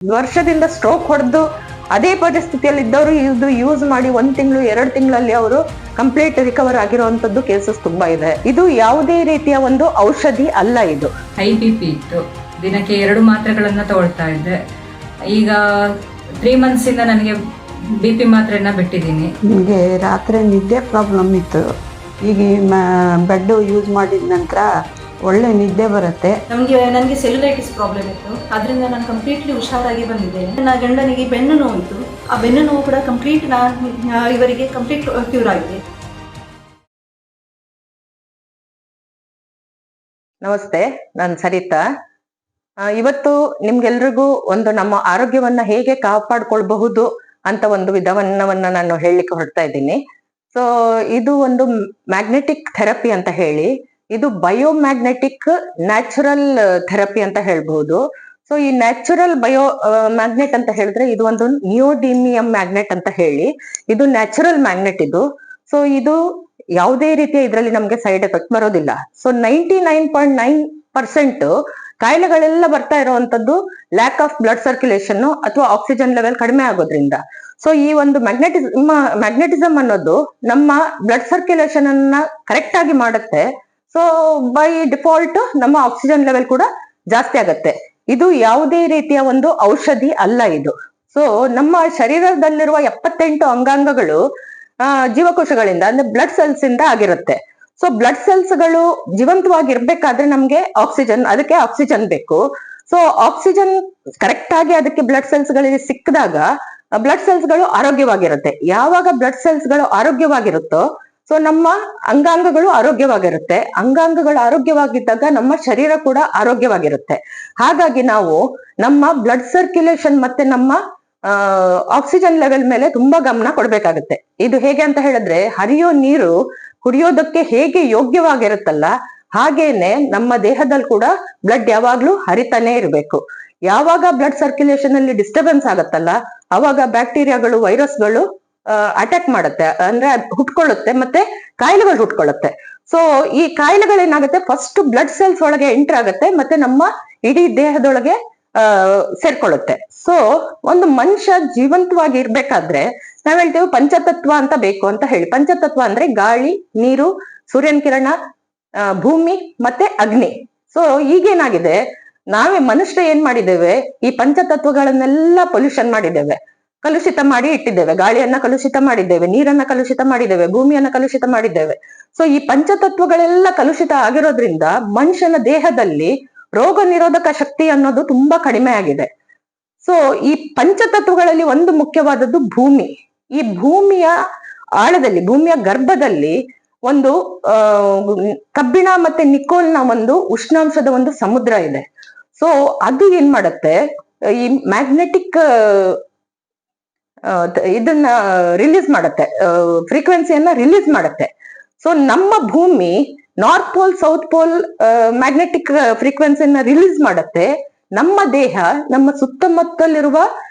ವರ್ಷದಿಂದ ಸ್ಟ್ರೋಕ್ ಹೊಡೆದು ಅದೇ ಪರಿಸ್ಥಿತಿಯಲ್ಲಿ ಇದ್ದವರು ಇದು ಯೂಸ್ ಮಾಡಿ 1 ತಿಂಗಳು 2 ತಿಂಗಳಲ್ಲಿ ಅವರು ಕಂಪ್ಲೀಟ್ ರಿಕವರ್ ಆಗಿರುವಂತದ್ದು ಕೇಸಸ್ ತುಂಬಾ ಇದೆ. ಇದು ಯಾವುದೇ ರೀತಿಯ ಒಂದು ಔಷಧಿ ಅಲ್ಲ. ಇದು ಹೈ BP ಇತ್ತು, ದಿನಕ್ಕೆ 2 ಮಾತ್ರೆಗಳನ್ನ ತಗೊಳ್ತಾ ಇದ್ದೆ. ಈಗ 3 ಮಂತ್ಸ್ ಇಂದ ನನಗೆ BP ಮಾತ್ರೆನ ಬಿಟ್ಟಿದ್ದೀನಿ. ನನಗೆ ರಾತ್ರಿ ನಿದ್ದೆ ಪ್ರಾಬ್ಲಮ್ ಇತ್ತು. ಈಗ ಬೆಡ್ ಯೂಸ್ ಮಾಡಿದ ನಂತರ ಒಳ್ಳೆ ನಿದ್ದೆ ಬರುತ್ತೆ. ನನಗೆ ಸೆಲ್ಯುಲೈಟಿಸ್ ಪ್ರಾಬ್ಲಮ್ ಇತ್ತು, ಅದರಿಂದ ನಾನು ಕಂಪ್ಲೀಟ್ಲಿ ಹುಷಾರಾಗಿ ಬಂದಿದ್ದೇನೆ. ನನ್ನ ಗಂಡನಿಗೆ ಬೆನ್ನು ನೋವು ಇತ್ತು, ಆ ಬೆನ್ನು ನೋವು ಕೂಡ ಕಂಪ್ಲೀಟ್ ಇವರಿಗೆ ಕಂಪ್ಲೀಟ್ ಕ್ಯೂರ್ ಆಗಿದೆ. ನಮಸ್ತೆ, ನಾನು ಸರಿತಾ. ಇವತ್ತು ನಿಮ್ಗೆಲ್ರಿಗೂ ಒಂದು ನಮ್ಮ ಆರೋಗ್ಯವನ್ನ ಹೇಗೆ ಕಾಪಾಡ್ಕೊಳ್ಬಹುದು ಅಂತ ಒಂದು ವಿಧಾನವನ್ನ ನಾನು ಹೇಳಲಿಕ್ಕೆ ಹೊರಡ್ತಾ ಇದ್ದೀನಿ. ಸೊ ಇದು ಒಂದು ಮ್ಯಾಗ್ನೆಟಿಕ್ ಥೆರಪಿ ಅಂತ ಹೇಳಿ, ಇದು ಬಯೋಮ್ಯಾಗ್ನೆಟಿಕ್ ನ್ಯಾಚುರಲ್ ಥೆರಪಿ ಅಂತ ಹೇಳ್ಬಹುದು. ಸೊ ಈ ನ್ಯಾಚುರಲ್ ಬಯೋ ಮ್ಯಾಗ್ನೆಟ್ ಅಂತ ಹೇಳಿದ್ರೆ ಇದು ಒಂದು ನಿಯೋಡಿಮಿಯಂ ಮ್ಯಾಗ್ನೆಟ್ ಅಂತ ಹೇಳಿ, ಇದು ನ್ಯಾಚುರಲ್ ಮ್ಯಾಗ್ನೆಟ್ ಇದು. ಸೊ ಇದು ಯಾವುದೇ ರೀತಿಯ ಇದರಲ್ಲಿ ನಮ್ಗೆ ಸೈಡ್ ಎಫೆಕ್ಟ್ ಬರೋದಿಲ್ಲ. ಸೊ 99.9% ಕಾಯಿಲೆಗಳೆಲ್ಲ ಬರ್ತಾ ಇರುವಂತದ್ದು ಲ್ಯಾಕ್ ಆಫ್ ಬ್ಲಡ್ ಸರ್ಕ್ಯುಲೇಷನ್ ಅಥವಾ ಆಕ್ಸಿಜನ್ ಲೆವೆಲ್ ಕಡಿಮೆ ಆಗೋದ್ರಿಂದ. ಸೊ ಈ ಒಂದು ಮ್ಯಾಗ್ನೆಟಿಸಮ್ ಅನ್ನೋದು ನಮ್ಮ ಬ್ಲಡ್ ಸರ್ಕ್ಯುಲೇಷನ್ ಅನ್ನ ಕರೆಕ್ಟ್ ಆಗಿ ಮಾಡುತ್ತೆ. ಸೊ ಬೈ ಡಿಫಾಲ್ಟ್ ನಮ್ಮ ಆಕ್ಸಿಜನ್ ಲೆವೆಲ್ ಕೂಡ ಜಾಸ್ತಿ ಆಗತ್ತೆ. ಇದು ಯಾವುದೇ ರೀತಿಯ ಒಂದು ಔಷಧಿ ಅಲ್ಲ ಇದು. ಸೊ ನಮ್ಮ ಶರೀರದಲ್ಲಿರುವ 78 ಅಂಗಾಂಗಗಳು ಜೀವಕೋಶಗಳಿಂದ ಅಂದ್ರೆ ಬ್ಲಡ್ ಸೆಲ್ಸ್ ಇಂದ ಆಗಿರುತ್ತೆ. ಸೊ ಬ್ಲಡ್ ಸೆಲ್ಸ್ ಗಳು ಜೀವಂತವಾಗಿ ಇರ್ಬೇಕಾದ್ರೆ ನಮ್ಗೆ ಅದಕ್ಕೆ ಆಕ್ಸಿಜನ್ ಬೇಕು. ಸೊ ಆಕ್ಸಿಜನ್ ಕರೆಕ್ಟ್ ಆಗಿ ಅದಕ್ಕೆ ಬ್ಲಡ್ ಸೆಲ್ಸ್ ಗಳಿಗೆ ಸಿಕ್ಕಿದಾಗ ಬ್ಲಡ್ ಸೆಲ್ಸ್ ಗಳು ಆರೋಗ್ಯವಾಗಿರುತ್ತೆ. ಯಾವಾಗ ಬ್ಲಡ್ ಸೆಲ್ಸ್ ಗಳು ಆರೋಗ್ಯವಾಗಿರುತ್ತೋ ಸೊ ನಮ್ಮ ಅಂಗಾಂಗಗಳು ಆರೋಗ್ಯವಾಗಿರುತ್ತೆ. ಅಂಗಾಂಗಗಳು ಆರೋಗ್ಯವಾಗಿದ್ದಾಗ ನಮ್ಮ ಶರೀರ ಕೂಡ ಆರೋಗ್ಯವಾಗಿರುತ್ತೆ. ಹಾಗಾಗಿ ನಾವು ನಮ್ಮ ಬ್ಲಡ್ ಸರ್ಕ್ಯುಲೇಷನ್ ಮತ್ತೆ ನಮ್ಮ ಆಕ್ಸಿಜನ್ ಲೆವೆಲ್ ಮೇಲೆ ತುಂಬಾ ಗಮನ ಕೊಡ್ಬೇಕಾಗತ್ತೆ. ಇದು ಹೇಗೆ ಅಂತ ಹೇಳಿದ್ರೆ, ಹರಿಯೋ ನೀರು ಕುಡಿಯೋದಕ್ಕೆ ಹೇಗೆ ಯೋಗ್ಯವಾಗಿರುತ್ತಲ್ಲ ಹಾಗೇನೆ ನಮ್ಮ ದೇಹದಲ್ಲಿ ಕೂಡ ಬ್ಲಡ್ ಯಾವಾಗ್ಲೂ ಹರಿತಾನೆ ಇರಬೇಕು. ಯಾವಾಗ ಬ್ಲಡ್ ಸರ್ಕ್ಯುಲೇಷನ್ ಅಲ್ಲಿ ಡಿಸ್ಟರ್ಬೆನ್ಸ್ ಆಗತ್ತಲ್ಲ ಅವಾಗ ಬ್ಯಾಕ್ಟೀರಿಯಾಗಳು, ವೈರಸ್ಗಳು ಅಟ್ಯಾಕ್ ಮಾಡುತ್ತೆ, ಅಂದ್ರೆ ಹುಟ್ಕೊಳ್ಳುತ್ತೆ, ಮತ್ತೆ ಕಾಯಿಲೆಗಳು ಹುಟ್ಕೊಳ್ಳುತ್ತೆ. ಸೊ ಈ ಕಾಯಿಲೆಗಳೇನಾಗುತ್ತೆ, ಫಸ್ಟ್ ಬ್ಲಡ್ ಸೆಲ್ಸ್ ಒಳಗೆ ಎಂಟರ್ ಆಗುತ್ತೆ, ಮತ್ತೆ ನಮ್ಮ ಇಡೀ ದೇಹದೊಳಗೆ ಸೇರ್ಕೊಳ್ಳುತ್ತೆ. ಸೊ ಒಂದು ಮನುಷ್ಯ ಜೀವಂತವಾಗಿ ಇರ್ಬೇಕಾದ್ರೆ ನಾವ್ ಹೇಳ್ತೇವೆ ಪಂಚತತ್ವ ಅಂತ ಬೇಕು ಅಂತ ಹೇಳಿ. ಪಂಚತತ್ವ ಅಂದ್ರೆ ಗಾಳಿ, ನೀರು, ಸೂರ್ಯನ ಕಿರಣ, ಭೂಮಿ ಮತ್ತೆ ಅಗ್ನಿ. ಸೊ ಈಗೇನಾಗಿದೆ, ನಾವೇ ಮನುಷ್ಯ ಏನ್ ಮಾಡಿದ್ದೇವೆ, ಈ ಪಂಚತತ್ವಗಳನ್ನೆಲ್ಲ ಪೊಲ್ಯೂಷನ್ ಮಾಡಿದ್ದೇವೆ, ಕಲುಷಿತ ಮಾಡಿ ಇಟ್ಟಿದ್ದೇವೆ. ಗಾಳಿಯನ್ನ ಕಲುಷಿತ ಮಾಡಿದ್ದೇವೆ, ನೀರನ್ನ ಕಲುಷಿತ ಮಾಡಿದ್ದೇವೆ, ಭೂಮಿಯನ್ನ ಕಲುಷಿತ ಮಾಡಿದ್ದೇವೆ. ಸೊ ಈ ಪಂಚತತ್ವಗಳೆಲ್ಲ ಕಲುಷಿತ ಆಗಿರೋದ್ರಿಂದ ಮನುಷ್ಯನ ದೇಹದಲ್ಲಿ ರೋಗ ನಿರೋಧಕ ಶಕ್ತಿ ಅನ್ನೋದು ತುಂಬಾ ಕಡಿಮೆ ಆಗಿದೆ. ಸೊ ಈ ಪಂಚತತ್ವಗಳಲ್ಲಿ ಒಂದು ಮುಖ್ಯವಾದದ್ದು ಭೂಮಿ. ಈ ಭೂಮಿಯ ಆಳದಲ್ಲಿ, ಭೂಮಿಯ ಗರ್ಭದಲ್ಲಿ ಒಂದು ಕಬ್ಬಿಣ ಮತ್ತೆ ನಿಕೋಲ್ನ ಒಂದು ಉಷ್ಣಾಂಶದ ಒಂದು ಸಮುದ್ರ ಇದೆ. ಸೊ ಅದು ಏನ್ ಮಾಡುತ್ತೆ, ಈ ಮ್ಯಾಗ್ನೆಟಿಕ್ ಇದನ್ನ ರಿಲೀಸ್ ಮಾಡುತ್ತೆ, ಫ್ರೀಕ್ವೆನ್ಸಿಯನ್ನ ರಿಲೀಸ್ ಮಾಡುತ್ತೆ. ಸೊ ನಮ್ಮ ಭೂಮಿ north pole, south pole magnetic ಫ್ರೀಕ್ವೆನ್ಸಿಯನ್ನ ರಿಲೀಸ್ ಮಾಡುತ್ತೆ. ನಮ್ಮ ದೇಹ ನಮ್ಮ ಸುತ್ತಮುತ್ತಲಿರುವ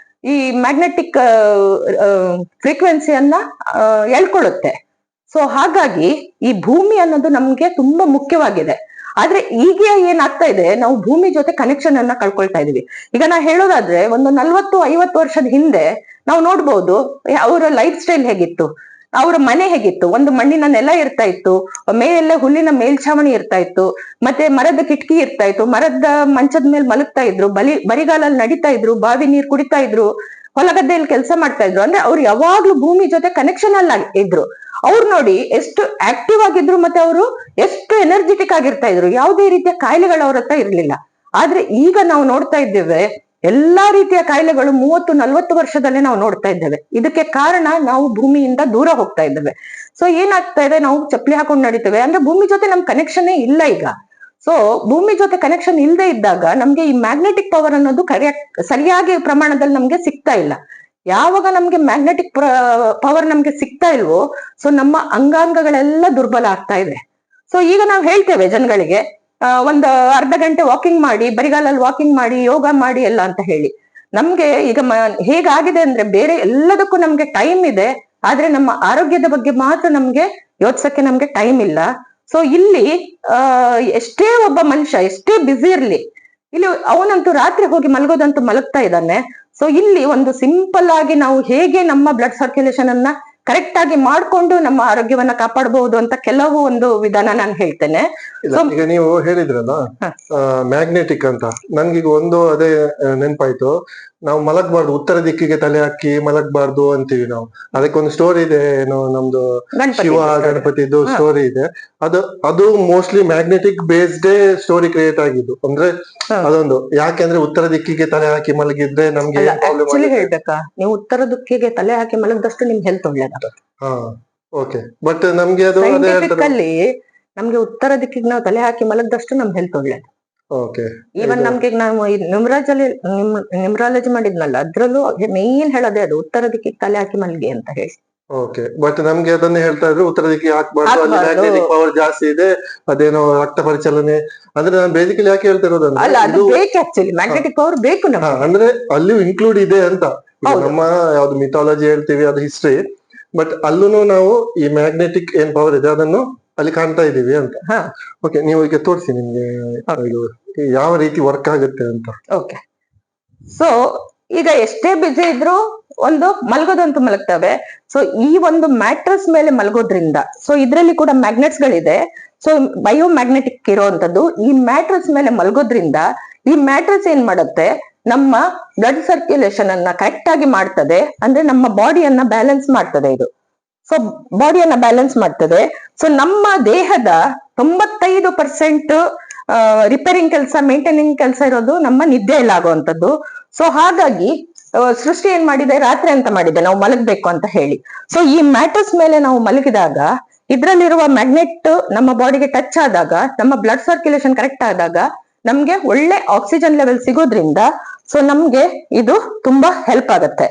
ಈ ಮ್ಯಾಗ್ನೆಟಿಕ್ ಫ್ರೀಕ್ವೆನ್ಸಿಯನ್ನ ಎಳ್ಕೊಳ್ಳುತ್ತೆ. ಸೊ ಹಾಗಾಗಿ ಈ ಭೂಮಿ ಅನ್ನೋದು ನಮ್ಗೆ ತುಂಬಾ ಮುಖ್ಯವಾಗಿದೆ. ಆದ್ರೆ ಈಗ ಏನಾಗ್ತಾ ಇದೆ, ನಾವು ಭೂಮಿ ಜೊತೆ ಕನೆಕ್ಷನ್ ಅನ್ನ ಕಳ್ಕೊಳ್ತಾ ಇದೀವಿ. ಈಗ ನಾ ಹೇಳೋದಾದ್ರೆ ಒಂದು 40-50 ವರ್ಷದ ಹಿಂದೆ ನಾವು ನೋಡ್ಬೋದು ಅವರ ಲೈಫ್ ಸ್ಟೈಲ್ ಹೇಗಿತ್ತು, ಅವರ ಮನೆ ಹೇಗಿತ್ತು. ಒಂದು ಮಣ್ಣಿನ ನೆಲ ಇರ್ತಾ ಇತ್ತು, ಮೇಲೆ ಹುಲ್ಲಿನ ಮೇಲ್ಛಾವಣಿ ಇರ್ತಾ ಇತ್ತು, ಮತ್ತೆ ಮರದ ಕಿಟಕಿ ಇರ್ತಾ ಇತ್ತು, ಮರದ ಮಂಚದ ಮೇಲೆ ಮಲಗ್ತಾ ಇದ್ರು, ಬರಿಗಾಲಲ್ಲಿ ನಡೀತಾ ಇದ್ರು, ಬಾವಿ ನೀರು ಕುಡಿತಾ ಇದ್ರು, ಹೊಲಗದ್ದೆಯಲ್ಲಿ ಕೆಲಸ ಮಾಡ್ತಾ ಇದ್ರು. ಅಂದ್ರೆ ಅವ್ರು ಯಾವಾಗ್ಲೂ ಭೂಮಿ ಜೊತೆ ಕನೆಕ್ಷನ್ ಅಲ್ಲಿ ಇದ್ರು. ಅವ್ರು ನೋಡಿ ಎಷ್ಟು ಆಕ್ಟಿವ್ ಆಗಿದ್ರು, ಮತ್ತೆ ಅವರು ಎಷ್ಟು ಎನರ್ಜೆಟಿಕ್ ಆಗಿರ್ತಾ ಇದ್ರು. ಯಾವುದೇ ರೀತಿಯ ಕಾಯಿಲೆಗಳು ಅವ್ರ ಹತ್ರ ಇರ್ಲಿಲ್ಲ. ಆದ್ರೆ ಈಗ ನಾವು ನೋಡ್ತಾ ಇದ್ದೇವೆ ಎಲ್ಲಾ ರೀತಿಯ ಕಾಯಿಲೆಗಳು 30-40 ವರ್ಷದಲ್ಲೇ ನಾವು ನೋಡ್ತಾ ಇದ್ದೇವೆ. ಇದಕ್ಕೆ ಕಾರಣ ನಾವು ಭೂಮಿಯಿಂದ ದೂರ ಹೋಗ್ತಾ ಇದ್ದೇವೆ. ಸೊ ಏನಾಗ್ತಾ ಇದೆ, ನಾವು ಚಪ್ಪಲಿ ಹಾಕೊಂಡು ನಡೀತೇವೆ, ಅಂದ್ರೆ ಭೂಮಿ ಜೊತೆ ನಮ್ ಕನೆಕ್ಷನ್ ಇಲ್ಲ ಈಗ. ಸೊ ಭೂಮಿ ಜೊತೆ ಕನೆಕ್ಷನ್ ಇಲ್ಲದೆ ಇದ್ದಾಗ ನಮ್ಗೆ ಈ ಮ್ಯಾಗ್ನೆಟಿಕ್ ಪವರ್ ಅನ್ನೋದು ಸರಿಯಾಗಿ ಪ್ರಮಾಣದಲ್ಲಿ ನಮ್ಗೆ ಸಿಗ್ತಾ ಇಲ್ಲ. ಯಾವಾಗ ನಮ್ಗೆ ಮ್ಯಾಗ್ನೆಟಿಕ್ ಪವರ್ ನಮ್ಗೆ ಸಿಗ್ತಾ ಇಲ್ವೋ ಸೊ ನಮ್ಮ ಅಂಗಾಂಗಗಳೆಲ್ಲ ದುರ್ಬಲ ಆಗ್ತಾ ಇದೆ. ಸೊ ಈಗ ನಾವು ಹೇಳ್ತೇವೆ ಜನಗಳಿಗೆ ಒಂದು ಅರ್ಧ ಗಂಟೆ ವಾಕಿಂಗ್ ಮಾಡಿ, ಬರಿಗಾಲಲ್ಲಿ ವಾಕಿಂಗ್ ಮಾಡಿ, ಯೋಗ ಮಾಡಿ ಎಲ್ಲ ಅಂತ ಹೇಳಿ. ನಮ್ಗೆ ಈಗ ಹೇಗಾಗಿದೆ ಅಂದ್ರೆ ಬೇರೆ ಎಲ್ಲದಕ್ಕೂ ನಮ್ಗೆ ಟೈಮ್ ಇದೆ, ಆದ್ರೆ ನಮ್ಮ ಆರೋಗ್ಯದ ಬಗ್ಗೆ ಮಾತ್ರ ನಮ್ಗೆ ಯೋಚಿಸಕ್ಕೆ ನಮ್ಗೆ ಟೈಮ್ ಇಲ್ಲ. ಸೊ ಇಲ್ಲಿ ಎಷ್ಟೇ ಒಬ್ಬ ಮನುಷ್ಯ ಎಷ್ಟೇ ಬ್ಯುಸಿ ಇರ್ಲಿ, ಇಲ್ಲಿ ಅವನಂತೂ ರಾತ್ರಿ ಹೋಗಿ ಮಲಗೋದಂತೂ ಮಲಗ್ತಾ ಇದ್ದಾನೆ. ಸೊ ಇಲ್ಲಿ ಒಂದು ಸಿಂಪಲ್ ಆಗಿ ನಾವು ಹೇಗೆ ನಮ್ಮ ಬ್ಲಡ್ ಸರ್ಕ್ಯುಲೇಷನ್ ಅನ್ನ ಕರೆಕ್ಟ್ ಆಗಿ ಮಾಡ್ಕೊಂಡು ನಮ್ಮ ಆರೋಗ್ಯವನ್ನ ಕಾಪಾಡಬಹುದು ಅಂತ ಕೆಲವು ಒಂದು ವಿಧಾನ ನಾನು ಹೇಳ್ತೇನೆ. ಇಲ್ಲ, ಈಗ ನೀವು ಹೇಳಿದ್ರಲ್ಲ ಮ್ಯಾಗ್ನೆಟಿಕ್ ಅಂತ, ನನ್ಗೀಗ ಒಂದು ಅದೇ ನೆನ್ಪಾಯ್ತು. ನಾವು ಮಲಗಬಾರ್ದು, ಉತ್ತರ ದಿಕ್ಕಿಗೆ ತಲೆ ಹಾಕಿ ಮಲಗಬಾರ್ದು ಅಂತೀವಿ ನಾವು. ಅದಕ್ಕೊಂದು ಸ್ಟೋರಿ ಇದೆ, ಏನೋ ನಮ್ದು ಶಿವ ಗಣಪತಿದು ಸ್ಟೋರಿ ಇದೆ. ಅದು mostly magnetic based story create ಆಗಿದ್ದು. ಅಂದ್ರೆ ಅದೊಂದು ಯಾಕೆಂದ್ರೆ ಉತ್ತರ ದಿಕ್ಕಿಗೆ ತಲೆ ಹಾಕಿ ಮಲಗಿದ್ರೆ ನಮ್ಗೆ ಆಕ್ಚುಲಿ ಹೇಳ್ಬೇಕಾ, ನೀವು ಉತ್ತರ ದಿಕ್ಕಿಗೆ ತಲೆ ಹಾಕಿ ಮಲಗದಷ್ಟು ನಿಮ್ಗೆ ಹೆಲ್ತ್ ಒಳ್ಳೇದ. ಹಾ, ಓಕೆ. ಬಟ್ ನಮ್ಗೆ ಅದು ಸೈಂಟಿಫಿಕಲ್ಲಿ ನಮ್ಗೆ ಉತ್ತರ ದಿಕ್ಕಿಗೆ ನಾವು ತಲೆ ಹಾಕಿ ಮಲಗದಷ್ಟು ನಮ್ ಹೆಲ್ತ್ ಒಳ್ಳೇದು. ಓಕೆ. ಈವನ್ ನಮ್ಗೆ ನಾವು ನ್ಯೂಮರಾಲಜಿ ಮಾಡಿದ್ನಲ್ಲ, ಅದ್ರಲ್ಲೂ ಮೇನ್ ಹೇಳೋದೇ ಅದು, ಉತ್ತರ ದಿಕ್ಕಿಗೆ ತಲೆ ಹಾಕಿ ಮಲ್ಗಿ ಅಂತ ಹೇಳಿ. ಓಕೆ. ಬಟ್ ನಮ್ಗೆ ಅದನ್ನೇ ಹೇಳ್ತಾ ಇದ್ರು, ಉತ್ತರ ದಿಕ್ಕಿಗೆ ಹಾಕ್ಬಾರ್ದು, ಅಲ್ಲಿ ಮ್ಯಾಗ್ನೆಟಿಕ್ ಪವರ್ ಜಾಸ್ತಿ ಇದೆ, ಅದೇನೋ ರಕ್ತ ಪರಿಚಲನೆ. ಅಂದ್ರೆ ನಾನು ಬೇಸಿಕಲಿ ಯಾಕೆ ಹೇಳ್ತಾ ಅಲ್ಲ, ಅದು ಇರೋದಂದ್ರೆ ಬೇಕು ಆಕ್ಚುಲಿ, ಮ್ಯಾಗ್ನೆಟಿಕ್ ಪವರ್ ಬೇಕು ನಮ್ಗೆ. ಅಂದ್ರೆ ಅಲ್ಲಿಯೂ ಇನ್ಕ್ಲೂಡ್ ಇದೆ ಅಂತ. ಈಗ ನಮ್ಮ ಯಾವ್ದು ಮಿಥಾಲಜಿ ಹೇಳ್ತೀವಿ ಅದು ಹಿಸ್ಟ್ರಿ, ಬಟ್ ಅಲ್ಲೂ ನಾವು ಈ ಮ್ಯಾಗ್ನೆಟಿಕ್ ಏನ್ ಪವರ್ ಇದೆ ಅದನ್ನು ಅಲ್ಲಿ ಕಾಣ್ತಾ ಇದೀವಿ ಅಂತ. ಓಕೆ, ನೀವು ಈಗ ತೋರಿಸಿ ನಿಮ್ಗೆ ಇದು ಯಾವ ರೀತಿ ವರ್ಕ್ ಆಗುತ್ತೆ ಅಂತ. ಓಕೆ. ಸೊ ಈಗ ಎಷ್ಟೇ ಬಿಜಿ ಇದ್ರು ಒಂದು ಮಲಗೋದಂತೂ ಮಲಗ್ತವೆ. ಸೊ ಈ ಒಂದು ಮ್ಯಾಟ್ರಸ್ ಮೇಲೆ ಮಲಗೋದ್ರಿಂದ, ಸೊ ಇದ್ರಲ್ಲಿ ಕೂಡ ಮ್ಯಾಗ್ನೆಟ್ಸ್ ಗಳಿದೆ. ಸೊ ಬಯೋಮ್ಯಾಗ್ನೆಟಿಕ್ ಇರೋವಂಥದ್ದು ಈ ಮ್ಯಾಟ್ರಸ್ ಮೇಲೆ ಮಲಗೋದ್ರಿಂದ, ಈ ಮ್ಯಾಟ್ರಸ್ ಏನ್ ಮಾಡುತ್ತೆ, ನಮ್ಮ ಬ್ಲಡ್ ಸರ್ಕ್ಯುಲೇಷನ್ ಅನ್ನ ಕರೆಕ್ಟ್ ಆಗಿ ಮಾಡ್ತದೆ. ಅಂದ್ರೆ ನಮ್ಮ ಬಾಡಿಯನ್ನ ಬ್ಯಾಲೆನ್ಸ್ ಮಾಡ್ತದೆ ಇದು. ಸೊ ಬಾಡಿಯನ್ನ ಬ್ಯಾಲೆನ್ಸ್ ಮಾಡ್ತದೆ. ಸೊ ನಮ್ಮ ದೇಹದ 95% ರಿಪೇರಿಂಗ್ ಕೆಲಸ, ಮೇಂಟೈನಿಂಗ್ ಕೆಲಸ ಇರೋದು ನಮ್ಮ ನಿದ್ದೆಯಲ್ಲಿ ಆಗುವಂಥದ್ದು. ಸೊ ಹಾಗಾಗಿ ಸೃಷ್ಟಿ ಏನ್ ಮಾಡಿದೆ, ರಾತ್ರಿ ಅಂತ ಮಾಡಿದೆ ನಾವು ಮಲಗಬೇಕು ಅಂತ ಹೇಳಿ. ಸೊ ಈ ಮ್ಯಾಟ್ರಸ್ ಮೇಲೆ ನಾವು ಮಲಗಿದಾಗ ಇದ್ರಲ್ಲಿರುವ ಮ್ಯಾಗ್ನೆಟ್ ನಮ್ಮ ಬಾಡಿಗೆ ಟಚ್ ಆದಾಗ, ನಮ್ಮ ಬ್ಲಡ್ ಸರ್ಕ್ಯುಲೇಷನ್ ಕರೆಕ್ಟ್ ಆದಾಗ ನಮ್ಗೆ ಒಳ್ಳೆ ಆಕ್ಸಿಜನ್ ಲೆವೆಲ್ ಸಿಗೋದ್ರಿಂದ ಸೊ ನಮ್ಗೆ ಇದು ತುಂಬಾ ಹೆಲ್ಪ್ ಆಗತ್ತೆ.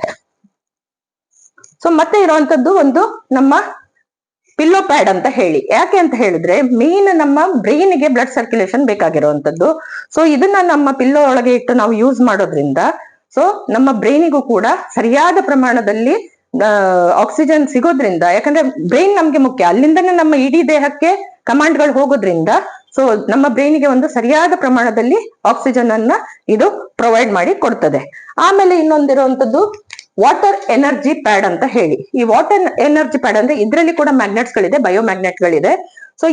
ಸೊ ಮತ್ತೆ ಇರುವಂತದ್ದು ಒಂದು ನಮ್ಮ ಪಿಲ್ಲೋ ಪ್ಯಾಡ್ ಅಂತ ಹೇಳಿ. ಯಾಕೆ ಅಂತ ಹೇಳಿದ್ರೆ, ಮೇನ್ ನಮ್ಮ ಬ್ರೈನ್ ಗೆ ಬ್ಲಡ್ ಸರ್ಕ್ಯುಲೇಷನ್ ಬೇಕಾಗಿರುವಂತದ್ದು. ಸೊ ಇದನ್ನ ನಮ್ಮ ಪಿಲ್ಲೋ ಒಳಗೆ ಇಟ್ಟು ನಾವು ಯೂಸ್ ಮಾಡೋದ್ರಿಂದ ಸೊ ನಮ್ಮ ಬ್ರೈನಿಗೂ ಕೂಡ ಸರಿಯಾದ ಪ್ರಮಾಣದಲ್ಲಿ ಆಕ್ಸಿಜನ್ ಸಿಗೋದ್ರಿಂದ, ಯಾಕಂದ್ರೆ ಬ್ರೈನ್ ನಮ್ಗೆ ಮುಖ್ಯ, ಅಲ್ಲಿಂದನೇ ನಮ್ಮ ಇಡೀ ದೇಹಕ್ಕೆ ಕಮಾಂಡ್ಗಳು ಹೋಗೋದ್ರಿಂದ ಸೊ ನಮ್ಮ ಬ್ರೈನಿಗೆ ಒಂದು ಸರಿಯಾದ ಪ್ರಮಾಣದಲ್ಲಿ ಆಕ್ಸಿಜನ್ ಅನ್ನ ಇದು ಪ್ರೊವೈಡ್ ಮಾಡಿ ಕೊಡ್ತದೆ. ಆಮೇಲೆ ಇನ್ನೊಂದಿರುವಂತದ್ದು ವಾಟರ್ ಎನರ್ಜಿ ಪ್ಯಾಡ್ ಅಂತ ಹೇಳಿ. ಈ ವಾಟರ್ ಎನರ್ಜಿ ಪ್ಯಾಡ್ ಅಂದ್ರೆ ಇದ್ರಲ್ಲಿ ಕೂಡ ಮ್ಯಾಗ್ನೆಟ್ಸ್ ಗಳಿದೆ, ಬಯೋಮ್ಯಾಗ್ನೆಟ್ ಗಳಿದೆ. ಸೊ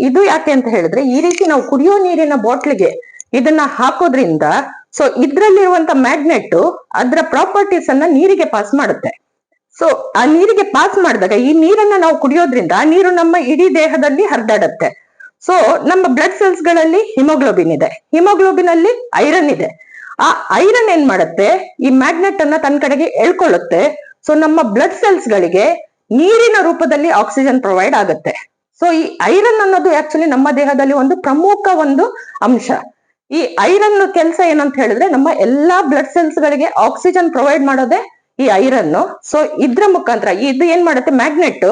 ಇದು ಯಾಕೆ ಅಂತ ಹೇಳಿದ್ರೆ, ಈ ರೀತಿ ನಾವು ಕುಡಿಯೋ ನೀರಿನ ಬಾಟ್ಲಿಗೆ ಇದನ್ನ ಹಾಕೋದ್ರಿಂದ ಸೊ ಇದ್ರಲ್ಲಿರುವಂತ ಮ್ಯಾಗ್ನೆಟ್ ಅದ್ರ ಪ್ರಾಪರ್ಟೀಸ್ ಅನ್ನ ನೀರಿಗೆ ಪಾಸ್ ಮಾಡುತ್ತೆ. ಸೊ ಆ ನೀರಿಗೆ ಪಾಸ್ ಮಾಡಿದಾಗ ಈ ನೀರನ್ನ ನಾವು ಕುಡಿಯೋದ್ರಿಂದ ಆ ನೀರು ನಮ್ಮ ಇಡೀ ದೇಹದಲ್ಲಿ ಹರಿದಾಡತ್ತೆ. ಸೊ ನಮ್ಮ ಬ್ಲಡ್ ಸೆಲ್ಸ್ ಗಳಲ್ಲಿ ಹಿಮೋಗ್ಲೋಬಿನ್ ಇದೆ, ಹಿಮೋಗ್ಲೋಬಿನ್ ಅಲ್ಲಿ ಐರನ್ ಇದೆ. ಆ ಐರನ್ ಏನ್ ಮಾಡುತ್ತೆ, ಈ ಮ್ಯಾಗ್ನೆಟ್ ಅನ್ನ ತನ್ನ ಕಡೆಗೆ ಎಳ್ಕೊಳ್ಳುತ್ತೆ. ಸೊ ನಮ್ಮ ಬ್ಲಡ್ ಸೆಲ್ಸ್ ಗಳಿಗೆ ನೀರಿನ ರೂಪದಲ್ಲಿ ಆಕ್ಸಿಜನ್ ಪ್ರೊವೈಡ್ ಆಗುತ್ತೆ. ಸೊ ಈ ಐರನ್ ಅನ್ನೋದು ಆಕ್ಚುಲಿ ನಮ್ಮ ದೇಹದಲ್ಲಿ ಒಂದು ಪ್ರಮುಖ ಒಂದು ಅಂಶ. ಈ ಐರನ್ ಕೆಲಸ ಏನಂತ ಹೇಳಿದ್ರೆ, ನಮ್ಮ ಎಲ್ಲಾ ಬ್ಲಡ್ ಸೆಲ್ಸ್ ಗಳಿಗೆ ಆಕ್ಸಿಜನ್ ಪ್ರೊವೈಡ್ ಮಾಡೋದೇ ಈ ಐರನ್. ಸೊ ಇದ್ರ ಮುಖಾಂತರ ಇದು ಏನ್ ಮಾಡುತ್ತೆ, ಮ್ಯಾಗ್ನೆಟ್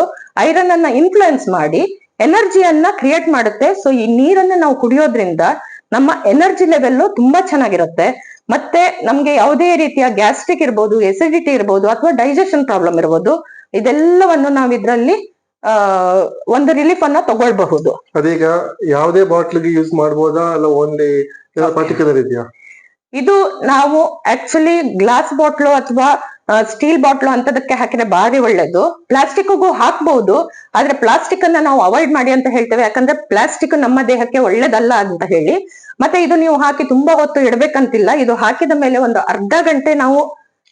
ಐರನ್ ಅನ್ನ ಇನ್ಫ್ಲುಯೆನ್ಸ್ ಮಾಡಿ ಎನರ್ಜಿಯನ್ನ ಕ್ರಿಯೇಟ್ ಮಾಡುತ್ತೆ. ಸೊ ಈ ನೀರನ್ನ ನಾವು ಕುಡಿಯೋದ್ರಿಂದ ನಮ್ಮ ಎನರ್ಜಿ ಲೆವೆಲ್ ತುಂಬಾ ಚೆನ್ನಾಗಿರುತ್ತೆ. ಮತ್ತೆ ನಮ್ಗೆ ಯಾವುದೇ ರೀತಿಯ ಗ್ಯಾಸ್ಟ್ರಿಕ್ ಇರ್ಬೋದು, ಎಸಿಡಿಟಿ ಇರ್ಬೋದು, ಅಥವಾ ಡೈಜೆಷನ್ ಪ್ರಾಬ್ಲಮ್ ಇರ್ಬೋದು, ಇದೆಲ್ಲವನ್ನು ನಾವು ಇದ್ರಲ್ಲಿ ಒಂದು ರಿಲೀಫ್ ಅನ್ನ ತಗೊಳ್ಬಹುದು. ಅದೀಗ ಯಾವುದೇ ಬಾಟ್ಲಿಗೆ ಯೂಸ್ ಮಾಡಬಹುದಾ, ಅಲ್ಲ ಓನ್ಲಿ ಪರ್ಟಿಕ್ಯುಲರ್ ಇದೆಯಾ? ಇದು ನಾವು ಆಕ್ಚುಲಿ ಗ್ಲಾಸ್ ಬಾಟ್ಲು ಅಥವಾ ಸ್ಟೀಲ್ ಬಾಟ್ಲು ಅಂತದಕ್ಕೆ ಹಾಕಿದ್ರೆ ಬಾರಿ ಒಳ್ಳೇದು. ಪ್ಲಾಸ್ಟಿಕ್ಗೂ ಹಾಕ್ಬಹುದು, ಆದ್ರೆ ಪ್ಲಾಸ್ಟಿಕ್ ಅನ್ನ ನಾವು ಅವಾಯ್ಡ್ ಮಾಡಿ ಅಂತ ಹೇಳ್ತೇವೆ. ಯಾಕಂದ್ರೆ ಪ್ಲಾಸ್ಟಿಕ್ ನಮ್ಮ ದೇಹಕ್ಕೆ ಒಳ್ಳೇದಲ್ಲ ಅಂತ ಹೇಳಿ. ಮತ್ತೆ ಇದು ನೀವು ಹಾಕಿ ತುಂಬಾ ಹೊತ್ತು ಇಡ್ಬೇಕಂತಿಲ್ಲ. ಇದು ಹಾಕಿದ ಮೇಲೆ ಒಂದು ಅರ್ಧ ಗಂಟೆ ನಾವು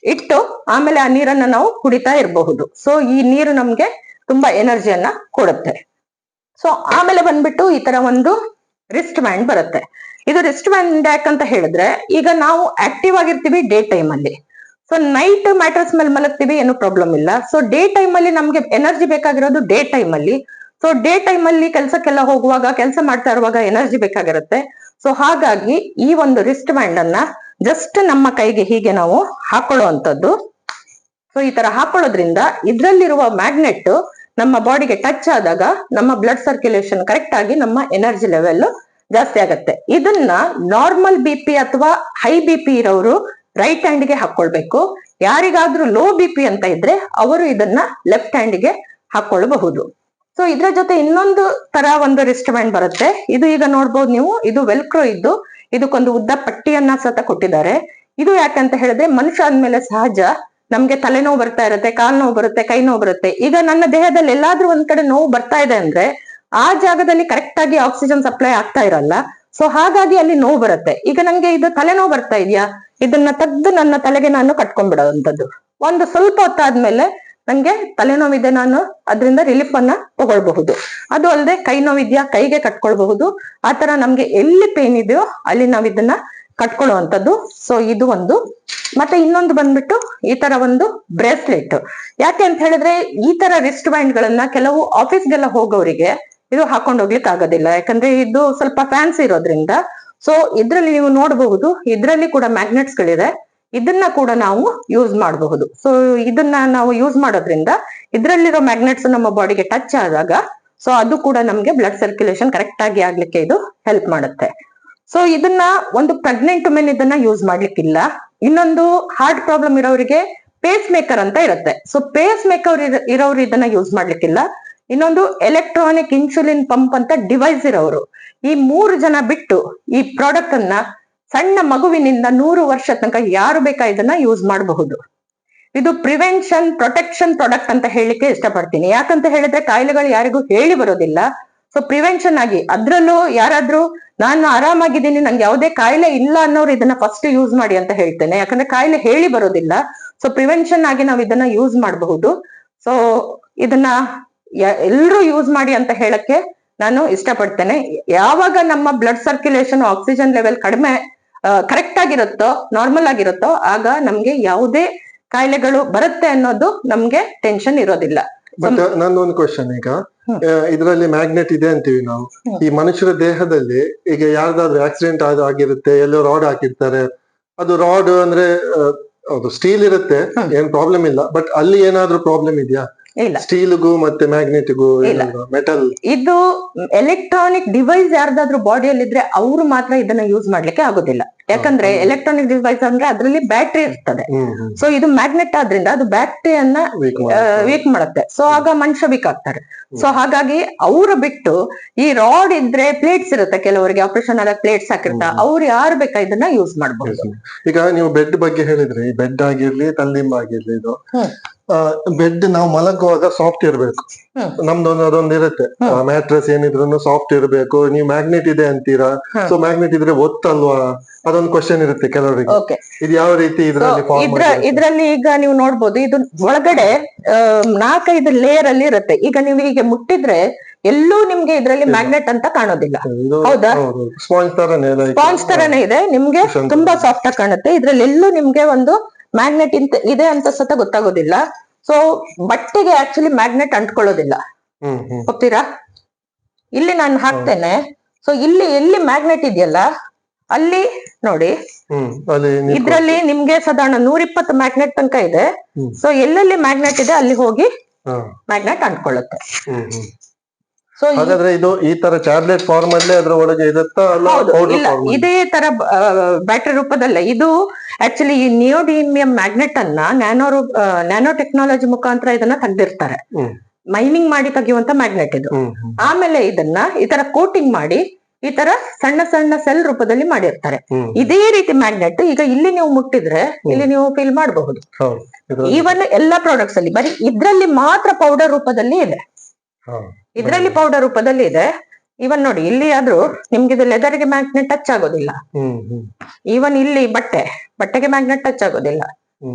ಇಟ್ಟು ಆಮೇಲೆ ಆ ನೀರನ್ನ ನಾವು ಕುಡಿತಾ ಇರಬಹುದು. ಸೊ ಈ ನೀರು ನಮ್ಗೆ ತುಂಬಾ ಎನರ್ಜಿಯನ್ನ ಕೊಡುತ್ತೆ. ಸೊ ಆಮೇಲೆ ಬಂದ್ಬಿಟ್ಟು ಈ ತರ ಒಂದು ರಿಸ್ಟ್ ಬ್ಯಾಂಡ್ ಬರುತ್ತೆ. ಇದು ರಿಸ್ಟ್ ಬ್ಯಾಂಡ್ ಯಾಕಂತ ಹೇಳಿದ್ರೆ, ಈಗ ನಾವು ಆಕ್ಟಿವ್ ಆಗಿರ್ತೀವಿ ಡೇ ಟೈಮ್ ಅಲ್ಲಿ. ಸೊ ನೈಟ್ ಮ್ಯಾಟ್ರಸ್ ಮೇಲೆ ಮಲಗ್ತೀವಿ, ಏನು ಪ್ರಾಬ್ಲಮ್ ಇಲ್ಲ. ಸೊ ಡೇ ಟೈಮ್ ಅಲ್ಲಿ ನಮ್ಗೆ ಎನರ್ಜಿ ಬೇಕಾಗಿರೋದು ಡೇ ಟೈಮ್ ಅಲ್ಲಿ. ಸೊ ಡೇ ಟೈಮ್ ಅಲ್ಲಿ ಕೆಲ್ಸಕ್ಕೆಲ್ಲ ಹೋಗುವಾಗ, ಕೆಲಸ ಮಾಡ್ತಾ ಇರುವಾಗ ಎನರ್ಜಿ ಬೇಕಾಗಿರುತ್ತೆ. ಸೊ ಹಾಗಾಗಿ ಈ ಒಂದು ರಿಸ್ಟ್ ಬ್ಯಾಂಡ್ ಅನ್ನ ಜಸ್ಟ್ ನಮ್ಮ ಕೈಗೆ ಹೀಗೆ ನಾವು ಹಾಕೊಳ್ಳುವಂಥದ್ದು. ಸೊ ಈ ತರ ಹಾಕೊಳ್ಳೋದ್ರಿಂದ ಇದ್ರಲ್ಲಿರುವ ಮ್ಯಾಗ್ನೆಟ್ ನಮ್ಮ ಬಾಡಿಗೆ ಟಚ್ ಆದಾಗ ನಮ್ಮ ಬ್ಲಡ್ ಸರ್ಕ್ಯುಲೇಷನ್ ಕರೆಕ್ಟ್ ಆಗಿ ನಮ್ಮ ಎನರ್ಜಿ ಲೆವೆಲ್ ಜಾಸ್ತಿ ಆಗತ್ತೆ. ಇದನ್ನ ನಾರ್ಮಲ್ BP ಅಥವಾ ಹೈ BP ಇರೋರು ರೈಟ್ ಹ್ಯಾಂಡ್ಗೆ ಹಾಕೊಳ್ಬೇಕು. ಯಾರಿಗಾದ್ರೂ ಲೋ BP ಅಂತ ಇದ್ರೆ ಅವರು ಇದನ್ನ ಲೆಫ್ಟ್ ಹ್ಯಾಂಡ್ಗೆ ಹಾಕೊಳ್ಳಬಹುದು. ಸೊ ಇದ್ರ ಜೊತೆ ಇನ್ನೊಂದು ತರ ಒಂದು ರಿಸ್ಟ್ ಬ್ಯಾಂಡ್ ಬರುತ್ತೆ. ಇದು ಈಗ ನೋಡ್ಬೋದು ನೀವು, ಇದು ವೆಲ್ಕ್ರೋ ಇದ್ದು ಇದಕ್ಕೊಂದು ಉದ್ದ ಪಟ್ಟಿಯನ್ನ ಸತ ಕೊಟ್ಟಿದ್ದಾರೆ. ಇದು ಯಾಕಂತ ಹೇಳಿದ್ರೆ ಮನುಷ್ಯ ಅಂದ್ಮೇಲೆ ಸಹಜ ನಮ್ಗೆ ತಲೆನೋವು ಬರ್ತಾ ಇರುತ್ತೆ, ಕಾಲ್ ನೋವು ಬರುತ್ತೆ, ಕೈ ನೋವು ಬರುತ್ತೆ. ಈಗ ನನ್ನ ದೇಹದಲ್ಲಿ ಎಲ್ಲಾದ್ರೂ ಒಂದ್ ಕಡೆ ನೋವು ಬರ್ತಾ ಇದೆ ಅಂದ್ರೆ ಆ ಜಾಗದಲ್ಲಿ ಕರೆಕ್ಟ್ ಆಗಿ ಆಕ್ಸಿಜನ್ ಸಪ್ಲೈ ಆಗ್ತಾ ಇರಲ್ಲ. ಸೊ ಹಾಗಾಗಿ ಅಲ್ಲಿ ನೋವು ಬರುತ್ತೆ. ಈಗ ನಂಗೆ ಇದು ತಲೆನೋವು ಬರ್ತಾ ಇದೆಯಾ, ಇದನ್ನ ತೆಗ್ದು ನನ್ನ ತಲೆಗೆ ನಾನು ಕಟ್ಕೊಂಡ್ಬಿಡೋವಂಥದ್ದು. ಒಂದು ಸ್ವಲ್ಪ ಹೊತ್ತಾದ್ಮೇಲೆ ನಂಗೆ ತಲೆನೋವಿದೆ, ನಾನು ಅದರಿಂದ ರಿಲೀಫ್ ಅನ್ನ ತಗೊಳ್ಬಹುದು. ಅದು ಅಲ್ಲದೆ ಕೈ ನೋವಿದ್ಯಾ, ಕೈಗೆ ಕಟ್ಕೊಳ್ಬಹುದು. ಆತರ ನಮ್ಗೆ ಎಲ್ಲಿ ಪೇನ್ ಇದೆಯೋ ಅಲ್ಲಿ ನಾವ್ ಇದನ್ನ ಕಟ್ಕೊಳ್ಳುವಂಥದ್ದು. ಸೊ ಇದು ಒಂದು. ಮತ್ತೆ ಇನ್ನೊಂದು ಬಂದ್ಬಿಟ್ಟು ಈ ತರ ಒಂದು ಬ್ರೇಸ್ಲೆಟ್. ಯಾಕೆ ಅಂತ ಹೇಳಿದ್ರೆ ಈ ತರ ರಿಸ್ಟ್ ಬ್ಯಾಂಡ್ ಗಳನ್ನ ಕೆಲವು ಆಫೀಸ್ಗೆಲ್ಲ ಹೋಗೋರಿಗೆ ಇದು ಹಾಕೊಂಡು ಹೋಗ್ಲಿಕ್ಕೆ ಆಗೋದಿಲ್ಲ, ಯಾಕಂದ್ರೆ ಇದು ಸ್ವಲ್ಪ ಫ್ಯಾನ್ಸಿ ಇರೋದ್ರಿಂದ. ಸೊ ಇದ್ರಲ್ಲಿ ನೀವು ನೋಡಬಹುದು, ಇದ್ರಲ್ಲಿ ಕೂಡ ಮ್ಯಾಗ್ನೆಟ್ಸ್ ಗಳಿದೆ. ಇದನ್ನ ಕೂಡ ನಾವು ಯೂಸ್ ಮಾಡಬಹುದು. ಸೊ ಇದನ್ನ ನಾವು ಯೂಸ್ ಮಾಡೋದ್ರಿಂದ ಇದ್ರಲ್ಲಿರೋ ಮ್ಯಾಗ್ನೆಟ್ಸ್ ನಮ್ಮ ಬಾಡಿಗೆ ಟಚ್ ಆದಾಗ ಸೊ ಅದು ಕೂಡ ನಮ್ಗೆ ಬ್ಲಡ್ ಸರ್ಕ್ಯುಲೇಷನ್ ಕರೆಕ್ಟ್ ಆಗಿ ಆಗ್ಲಿಕ್ಕೆ ಇದು ಹೆಲ್ಪ್ ಮಾಡುತ್ತೆ. ಸೊ ಇದನ್ನ ಒಂದು ಪ್ರೆಗ್ನೆಂಟ್ ವುಮೆನ್ ಇದನ್ನ ಯೂಸ್ ಮಾಡ್ಲಿಕ್ಕಿಲ್ಲ. ಇನ್ನೊಂದು ಹಾರ್ಟ್ ಪ್ರಾಬ್ಲಮ್ ಇರೋರಿಗೆ ಪೇಸ್ ಮೇಕರ್ ಅಂತ ಇರುತ್ತೆ. ಸೊ ಪೇಸ್ ಮೇಕರ್ ಇರೋರು ಇದನ್ನ ಯೂಸ್ ಮಾಡ್ಲಿಕ್ಕಿಲ್ಲ. ಇನ್ನೊಂದು ಎಲೆಕ್ಟ್ರಾನಿಕ್ ಇನ್ಸುಲಿನ್ ಪಂಪ್ ಅಂತ ಡಿವೈಸ್ ಇರೋರು, ಈ 3 ಜನ ಬಿಟ್ಟು ಈ ಪ್ರಾಡಕ್ಟ್ ಅನ್ನ ಸಣ್ಣ ಮಗುವಿನಿಂದ 100 ವರ್ಷ ತನಕ ಯಾರು ಬೇಕಾ ಇದನ್ನ ಯೂಸ್ ಮಾಡಬಹುದು. ಇದು ಪ್ರಿವೆನ್ಷನ್ ಪ್ರೊಟೆಕ್ಷನ್ ಪ್ರಾಡಕ್ಟ್ ಅಂತ ಹೇಳಿಕ್ಕೆ ಇಷ್ಟಪಡ್ತೀನಿ. ಯಾಕಂತ ಹೇಳಿದ್ರೆ ಕಾಯಿಲೆಗಳು ಯಾರಿಗೂ ಹೇಳಿ ಬರೋದಿಲ್ಲ. ಸೊ ಪ್ರಿವೆನ್ಷನ್ ಆಗಿ, ಅದ್ರಲ್ಲೂ ಯಾರಾದ್ರೂ ನಾನು ಆರಾಮಾಗಿದ್ದೀನಿ, ನಂಗೆ ಯಾವುದೇ ಕಾಯಿಲೆ ಇಲ್ಲ ಅನ್ನೋರು ಇದನ್ನ ಫಸ್ಟ್ ಯೂಸ್ ಮಾಡಿ ಅಂತ ಹೇಳ್ತೇನೆ. ಯಾಕಂದ್ರೆ ಕಾಯಿಲೆ ಹೇಳಿ ಬರೋದಿಲ್ಲ. ಸೊ ಪ್ರಿವೆನ್ಷನ್ ಆಗಿ ನಾವು ಇದನ್ನ ಯೂಸ್ ಮಾಡಬಹುದು. ಸೊ ಇದನ್ನ ಎಲ್ರೂ ಯೂಸ್ ಮಾಡಿ ಅಂತ ಹೇಳಕ್ಕೆ ನಾನು ಇಷ್ಟಪಡ್ತೇನೆ. ಯಾವಾಗ ನಮ್ಮ ಬ್ಲಡ್ ಸರ್ಕ್ಯುಲೇಷನ್ ಆಕ್ಸಿಜನ್ ಲೆವೆಲ್ ಕಡಿಮೆ ಕರೆಕ್ಟ್ ಆಗಿರುತ್ತೋ, ನಾರ್ಮಲ್ ಆಗಿರುತ್ತೋ, ಆಗ ನಮ್ಗೆ ಯಾವುದೇ ಕಾಯಿಲೆಗಳು ಬರುತ್ತೆ ಅನ್ನೋದು ನಮ್ಗೆ ಟೆನ್ಷನ್ ಇರೋದಿಲ್ಲ. ಬಟ್ ನಂದೊಂದು ಕ್ವಶನ್, ಈಗ ಇದರಲ್ಲಿ ಮ್ಯಾಗ್ನೆಟ್ ಇದೆ ಅಂತೀವಿ ನಾವು. ಈ ಮನುಷ್ಯರ ದೇಹದಲ್ಲಿ ಈಗ ಯಾರ್ದಾದ್ರೂ ಆಕ್ಸಿಡೆಂಟ್ ಆಗಿರುತ್ತೆ, ಎಲ್ಲೋ ರಾಡ್ ಹಾಕಿರ್ತಾರೆ. ಅದು ರಾಡ್ ಅಂದ್ರೆ ಅದು ಸ್ಟೀಲ್ ಇರುತ್ತೆ, ಏನ್ ಪ್ರಾಬ್ಲಮ್ ಇಲ್ಲ. ಬಟ್ ಅಲ್ಲಿ ಏನಾದ್ರೂ ಪ್ರಾಬ್ಲಮ್ ಇದೆಯಾ? ಇಲ್ಲ. ಸ್ಟೀಲ್ಗೂ ಮತ್ತೆ ಮ್ಯಾಗ್ನೆಟ್ಗೂ ಮೆಟಲ್, ಇದು ಎಲೆಕ್ಟ್ರಾನಿಕ್ ಡಿವೈಸ್ ಯಾರ್ದಾದ್ರೂ ಬಾಡಿಯಲ್ಲಿ ಇದ್ರೆ ಅವ್ರು ಮಾತ್ರ ಇದನ್ನ ಯೂಸ್ ಮಾಡ್ಲಿಕ್ಕೆ ಆಗೋದಿಲ್ಲ. ಯಾಕಂದ್ರೆ ಎಲೆಕ್ಟ್ರಾನಿಕ್ ಡಿವೈಸ್ ಅಂದ್ರೆ ಅದ್ರಲ್ಲಿ ಬ್ಯಾಟ್ರಿ ಇರ್ತದೆ. ಸೊ ಇದು ಮ್ಯಾಗ್ನೆಟ್ ಆದ್ರಿಂದ ಅದು ಬ್ಯಾಟ್ರಿಯನ್ನ ವೀಕ್ ಮಾಡುತ್ತೆ. ಸೊ ಆಗ ಮನುಷ್ಯ ವೀಕ್ ಆಗ್ತಾರೆ. ಸೊ ಹಾಗಾಗಿ ಅವ್ರು ಬಿಟ್ಟು ಈ ರಾಡ್ ಇದ್ರೆ ಪ್ಲೇಟ್ಸ್ ಇರುತ್ತೆ, ಕೆಲವರಿಗೆ ಆಪರೇಷನ್ ಆದ ಪ್ಲೇಟ್ಸ್ ಹಾಕಿರ್ತಾರೆ, ಅವ್ರು ಯಾರು ಬೇಕಾ ಇದನ್ನ ಯೂಸ್ ಮಾಡಬಹುದು. ಈಗ ನೀವು ಬೆಡ್ ಬಗ್ಗೆ ಹೇಳಿದ್ರಿ, ಬೆಡ್ ಆಗಿರ್ಲಿ ತಲ್ಲಿಂಬ ಆಗಿರ್ಲಿ, ಇದು ಬೆಡ್ ನಾವು ಮಲಗುವಾಗ ಸಾಫ್ಟ್ ಇರ್ಬೇಕು. ನಮ್ದೊಂದು ಅದೊಂದು ಇರುತ್ತೆ, ಮ್ಯಾಟ್ರೆಸ್ ಏನಿದ್ರು ಸಾಫ್ಟ್ ಇರ್ಬೇಕು. ನೀವು ಮ್ಯಾಗ್ನೆಟ್ ಇದೆ ಅಂತೀರಾ, ಸೊ ಮ್ಯಾಗ್ನೆಟ್ ಇದ್ರೆ ಒತ್ತಲ್ವಾ? ಅದೊಂದು ಕ್ವಶನ್ ಇರುತ್ತೆ ಕೆಲವರಿಗೆ. ಇದು ಯಾವ ರೀತಿ ಇದ್ರಲ್ಲಿ ಈಗ ನೀವು ನೋಡ್ಬೋದು, ಇದು ಒಳಗಡೆ 4-5 ಲೇಯರ್ ಅಲ್ಲಿ ಇರುತ್ತೆ. ಈಗ ನೀವು ಹೀಗೆ ಮುಟ್ಟಿದ್ರೆ ಎಲ್ಲೂ ನಿಮ್ಗೆ ಇದ್ರಲ್ಲಿ ಮ್ಯಾಗ್ನೆಟ್ ಅಂತ ಕಾಣೋದಿಲ್ಲ, ಹೌದಾ? ಸ್ಪಾಂಜ್ ತರನೇ ಇದೆ, ನಿಮ್ಗೆ ತುಂಬಾ ಸಾಫ್ಟ್ ಆಗಿ ಕಾಣುತ್ತೆ. ಇದ್ರಲ್ಲಿ ಎಲ್ಲೂ ನಿಮ್ಗೆ ಒಂದು ಮ್ಯಾಗ್ನೆಟ್ ಇದೆ ಅಂತ ಸತ ಗೊತ್ತಾಗೋದಿಲ್ಲ. ಸೊ ಬಟ್ಟೆಗೆ ಆಕ್ಚುಲಿ ಮ್ಯಾಗ್ನೆಟ್ ಅಂಟ್ಕೊಳ್ಳೋದಿಲ್ಲ, ಹೋಗ್ತೀರಾ? ಇಲ್ಲಿ ನಾನು ಹಾಕ್ತೇನೆ. ಸೊ ಇಲ್ಲಿ ಎಲ್ಲಿ ಮ್ಯಾಗ್ನೆಟ್ ಇದೆಯಲ್ಲ ಅಲ್ಲಿ ನೋಡಿ, ಇದ್ರಲ್ಲಿ ನಿಮ್ಗೆ ಸಾಧಾರಣ 120 ಮ್ಯಾಗ್ನೆಟ್ ತನಕ ಇದೆ. ಸೊ ಎಲ್ಲೆಲ್ಲಿ ಮ್ಯಾಗ್ನೆಟ್ ಇದೆ ಅಲ್ಲಿ ಹೋಗಿ ಮ್ಯಾಗ್ನೆಟ್ ಅಂಟ್ಕೊಳ್ಳುತ್ತೆ. ಸೊ ಹಾಗಾದ್ರೆ ಇದು ಈ ತರ ಟ್ಯಾಬ್ಲೆಟ್ ಫಾರ್ಮ್ ಅಲ್ಲಿ ಅದ್ರ ಒಳಗೆ ಇರುತ್ತಾ? ಇಲ್ಲ, ಇದೇ ತರ ಬ್ಯಾಟರಿ ರೂಪದಲ್ಲೇ. ಇದು ಆಕ್ಚುಲಿ ಈ ನಿಯೋಡಿಮಿಯಂ ಮ್ಯಾಗ್ನೆಟ್ ಅನ್ನ ನ್ಯಾನೋ ಟೆಕ್ನಾಲಜಿ ಮುಖಾಂತರ ಇದನ್ನ ತೆಗ್ದಿರ್ತಾರೆ. ಮೈನಿಂಗ್ ಮಾಡಿ ತೆಗೆಯುವಂತ ಮ್ಯಾಗ್ನೆಟ್ ಇದು. ಆಮೇಲೆ ಇದನ್ನ ಈ ತರ ಕೋಟಿಂಗ್ ಮಾಡಿ ಈ ತರ ಸಣ್ಣ ಸಣ್ಣ ಸೆಲ್ ರೂಪದಲ್ಲಿ ಮಾಡಿರ್ತಾರೆ. ಇದೇ ರೀತಿ ಮ್ಯಾಗ್ನೆಟ್ ಈಗ ಇಲ್ಲಿ ನೀವು ಮುಟ್ಟಿದ್ರೆ ಇಲ್ಲಿ ನೀವು ಫೀಲ್ ಮಾಡಬಹುದು. ಈವನ್ ಎಲ್ಲಾ ಪ್ರಾಡಕ್ಟ್ಸ್ ಅಲ್ಲಿ ಬರೀ ಇದ್ರಲ್ಲಿ ಮಾತ್ರ ಪೌಡರ್ ರೂಪದಲ್ಲಿ ಇದೆ. ಇದ್ರಲ್ಲಿ ಪೌಡರ್ ರೂಪದಲ್ಲಿ ಇದೆ. ಇವನ್ ನೋಡಿ, ಇಲ್ಲಿ ಆದ್ರೂ ನಿಮ್ಗೆ ಇದು ಲೆದರ್ಗೆ ಮ್ಯಾಗ್ನೆಟ್ ಟಚ್ ಆಗೋದಿಲ್ಲ. ಈವನ್ ಇಲ್ಲಿ ಬಟ್ಟೆಗೆ ಮ್ಯಾಗ್ನೆಟ್ ಟಚ್ ಆಗೋದಿಲ್ಲ.